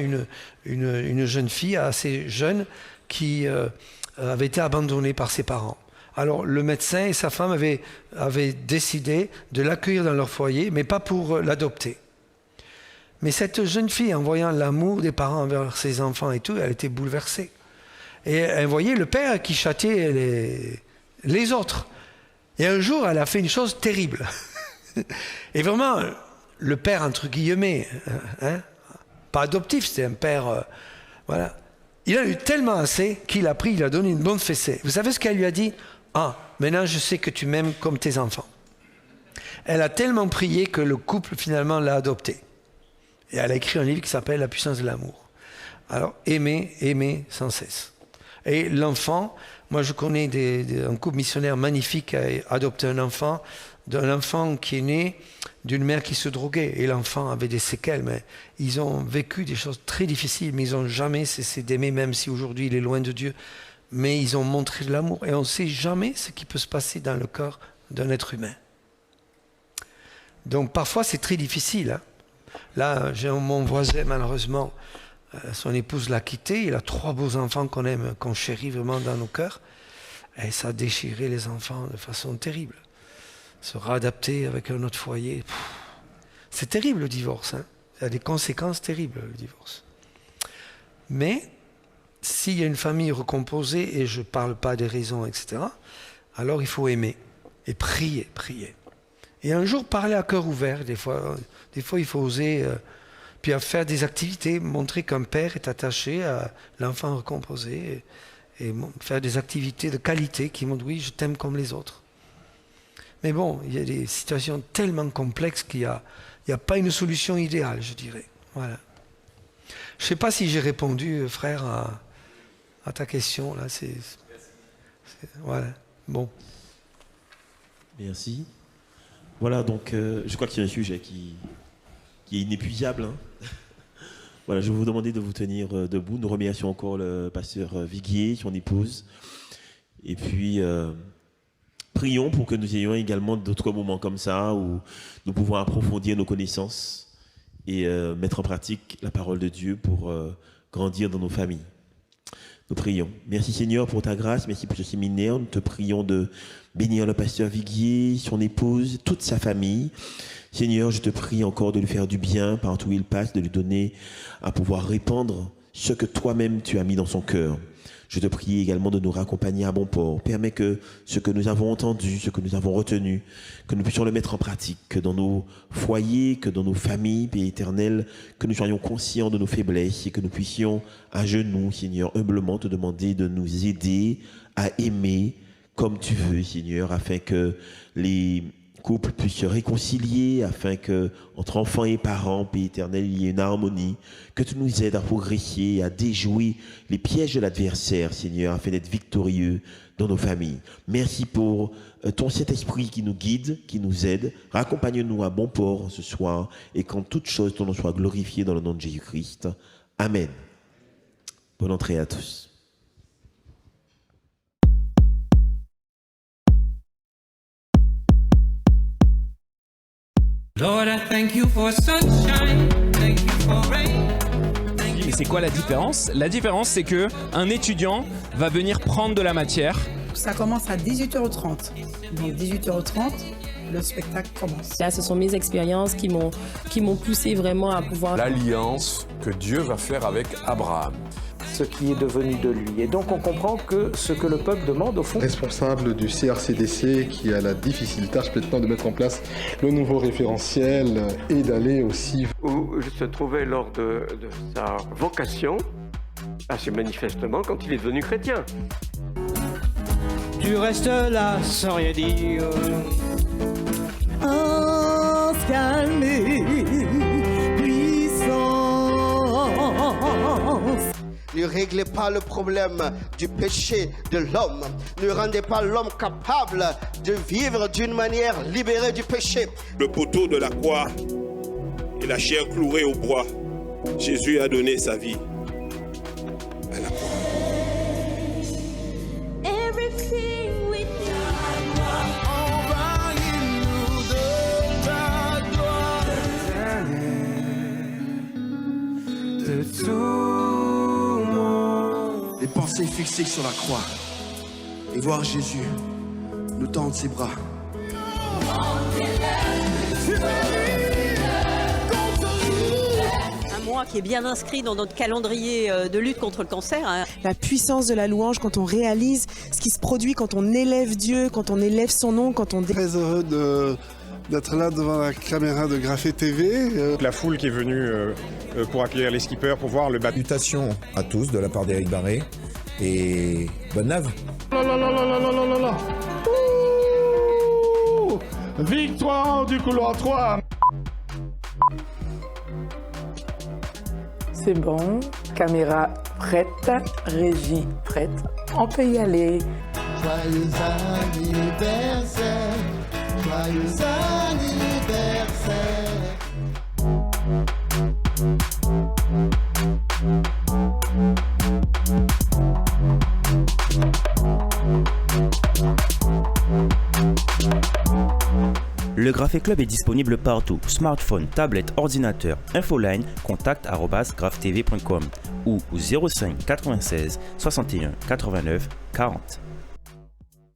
une jeune fille assez jeune qui avait été abandonnée par ses parents. Alors le médecin et sa femme avaient décidé de l'accueillir dans leur foyer, mais pas pour l'adopter. Mais cette jeune fille, en voyant l'amour des parents envers ses enfants et tout, elle était bouleversée. Et elle voyait le père qui châtiait les autres. Et un jour, elle a fait une chose terrible. Et vraiment, le père, entre guillemets, pas adoptif, c'était un père... voilà. Il a eu tellement assez qu'il a donné une bonne fessée. Vous savez ce qu'elle lui a dit ? Ah, maintenant je sais que tu m'aimes comme tes enfants. Elle a tellement prié que le couple finalement l'a adopté. Et elle a écrit un livre qui s'appelle La puissance de l'amour. Alors, aimer sans cesse. Et l'enfant, moi je connais un couple missionnaire magnifique qui a adopté un enfant qui est né d'une mère qui se droguait. Et l'enfant avait des séquelles, mais ils ont vécu des choses très difficiles, mais ils n'ont jamais cessé d'aimer, même si aujourd'hui il est loin de Dieu. Mais ils ont montré de l'amour. Et on ne sait jamais ce qui peut se passer dans le cœur d'un être humain. Donc parfois c'est très difficile. Hein. Là, j'ai mon voisin, malheureusement, son épouse l'a quitté. Il a 3 beaux enfants qu'on aime, qu'on chérit vraiment dans nos cœurs. Et ça a déchiré les enfants de façon terrible. Se réadapter avec un autre foyer. C'est terrible le divorce. Hein. Il y a des conséquences terribles, le divorce. Mais s'il y a une famille recomposée, et je ne parle pas des raisons, etc., alors il faut aimer et prier. Et un jour, parler à cœur ouvert. Des fois il faut oser puis faire des activités, montrer qu'un père est attaché à l'enfant recomposé et faire des activités de qualité qui montrent, oui, je t'aime comme les autres. Mais bon, il y a des situations tellement complexes qu'il n'y a pas une solution idéale, je dirais. Voilà. Je ne sais pas si j'ai répondu, frère, à ta question. Là, voilà. Bon. Merci. Voilà, donc je crois qu'il y a un sujet qui est inépuisable. Hein. Voilà, je vais vous demander de vous tenir debout. Nous remercions encore le pasteur Viguier, son épouse. Et puis, prions pour que nous ayons également d'autres moments comme ça où nous pouvons approfondir nos connaissances et mettre en pratique la parole de Dieu pour grandir dans nos familles. Nous prions. Merci Seigneur pour ta grâce, merci pour ce séminaire. Nous te prions de bénir le pasteur Viguier, son épouse, toute sa famille. Seigneur, je te prie encore de lui faire du bien partout où il passe, de lui donner à pouvoir répandre ce que toi-même tu as mis dans son cœur. Je te prie également de nous raccompagner à bon port. Permets que ce que nous avons entendu, ce que nous avons retenu, que nous puissions le mettre en pratique, que dans nos foyers, que dans nos familles, Père éternel, que nous soyons conscients de nos faiblesses et que nous puissions à genoux, Seigneur, humblement te demander de nous aider à aimer comme tu veux, Seigneur, afin que les couples puissent se réconcilier, afin que entre enfants et parents, Père éternel, il y ait une harmonie, que tu nous aides à progresser, à déjouer les pièges de l'adversaire, Seigneur, afin d'être victorieux dans nos familles. Merci pour ton Saint-Esprit qui nous guide, qui nous aide. Raccompagne-nous à bon port ce soir et qu'en toute chose ton nom soit glorifié dans le nom de Jésus-Christ. Amen. Bonne entrée à tous. Lord, I thank you for sunshine, thank you for rain. Mais c'est quoi la différence ? La différence, c'est que un étudiant va venir prendre de la matière. Ça commence à 18h30. Donc 18h30, le spectacle commence. Là, ce sont mes expériences qui m'ont poussé vraiment à pouvoir... L'alliance que Dieu va faire avec Abraham. ce qui est devenu de lui. Et donc on comprend que ce que le peuple demande au fond... Responsable du CRCDC qui a la difficile tâche maintenant de mettre en place le nouveau référentiel et d'aller aussi... Où je se trouvais lors de sa vocation, assez manifestement quand il est devenu chrétien. Tu restes là sans rien dire. Calmer, puissance. Ne réglez pas le problème du péché de l'homme. Ne rendez pas l'homme capable de vivre d'une manière libérée du péché. Le poteau de la croix et la chair clouée au bois, Jésus a donné sa vie à la croix. Les pensées fixées sur la croix et voir Jésus nous tendre ses bras. Un mois qui est bien inscrit dans notre calendrier de lutte contre le cancer. La puissance de la louange quand on réalise ce qui se produit quand on élève Dieu, quand on élève son nom, quand on... Très heureux d'être là devant la caméra de Graphé TV. La foule qui est venue pour accueillir les skippers, pour voir le bateau. Salutations à tous de la part d'Éric Barré et bonne nave. Victoire du couloir 3. C'est bon, caméra prête, régie prête, on peut y aller. Joyeux anniversaire, joyeux anniversaire. Le Graphé Club est disponible partout, smartphone, tablette, ordinateur, infoline, contact@graphtv.com ou au 05 96 61 89 40.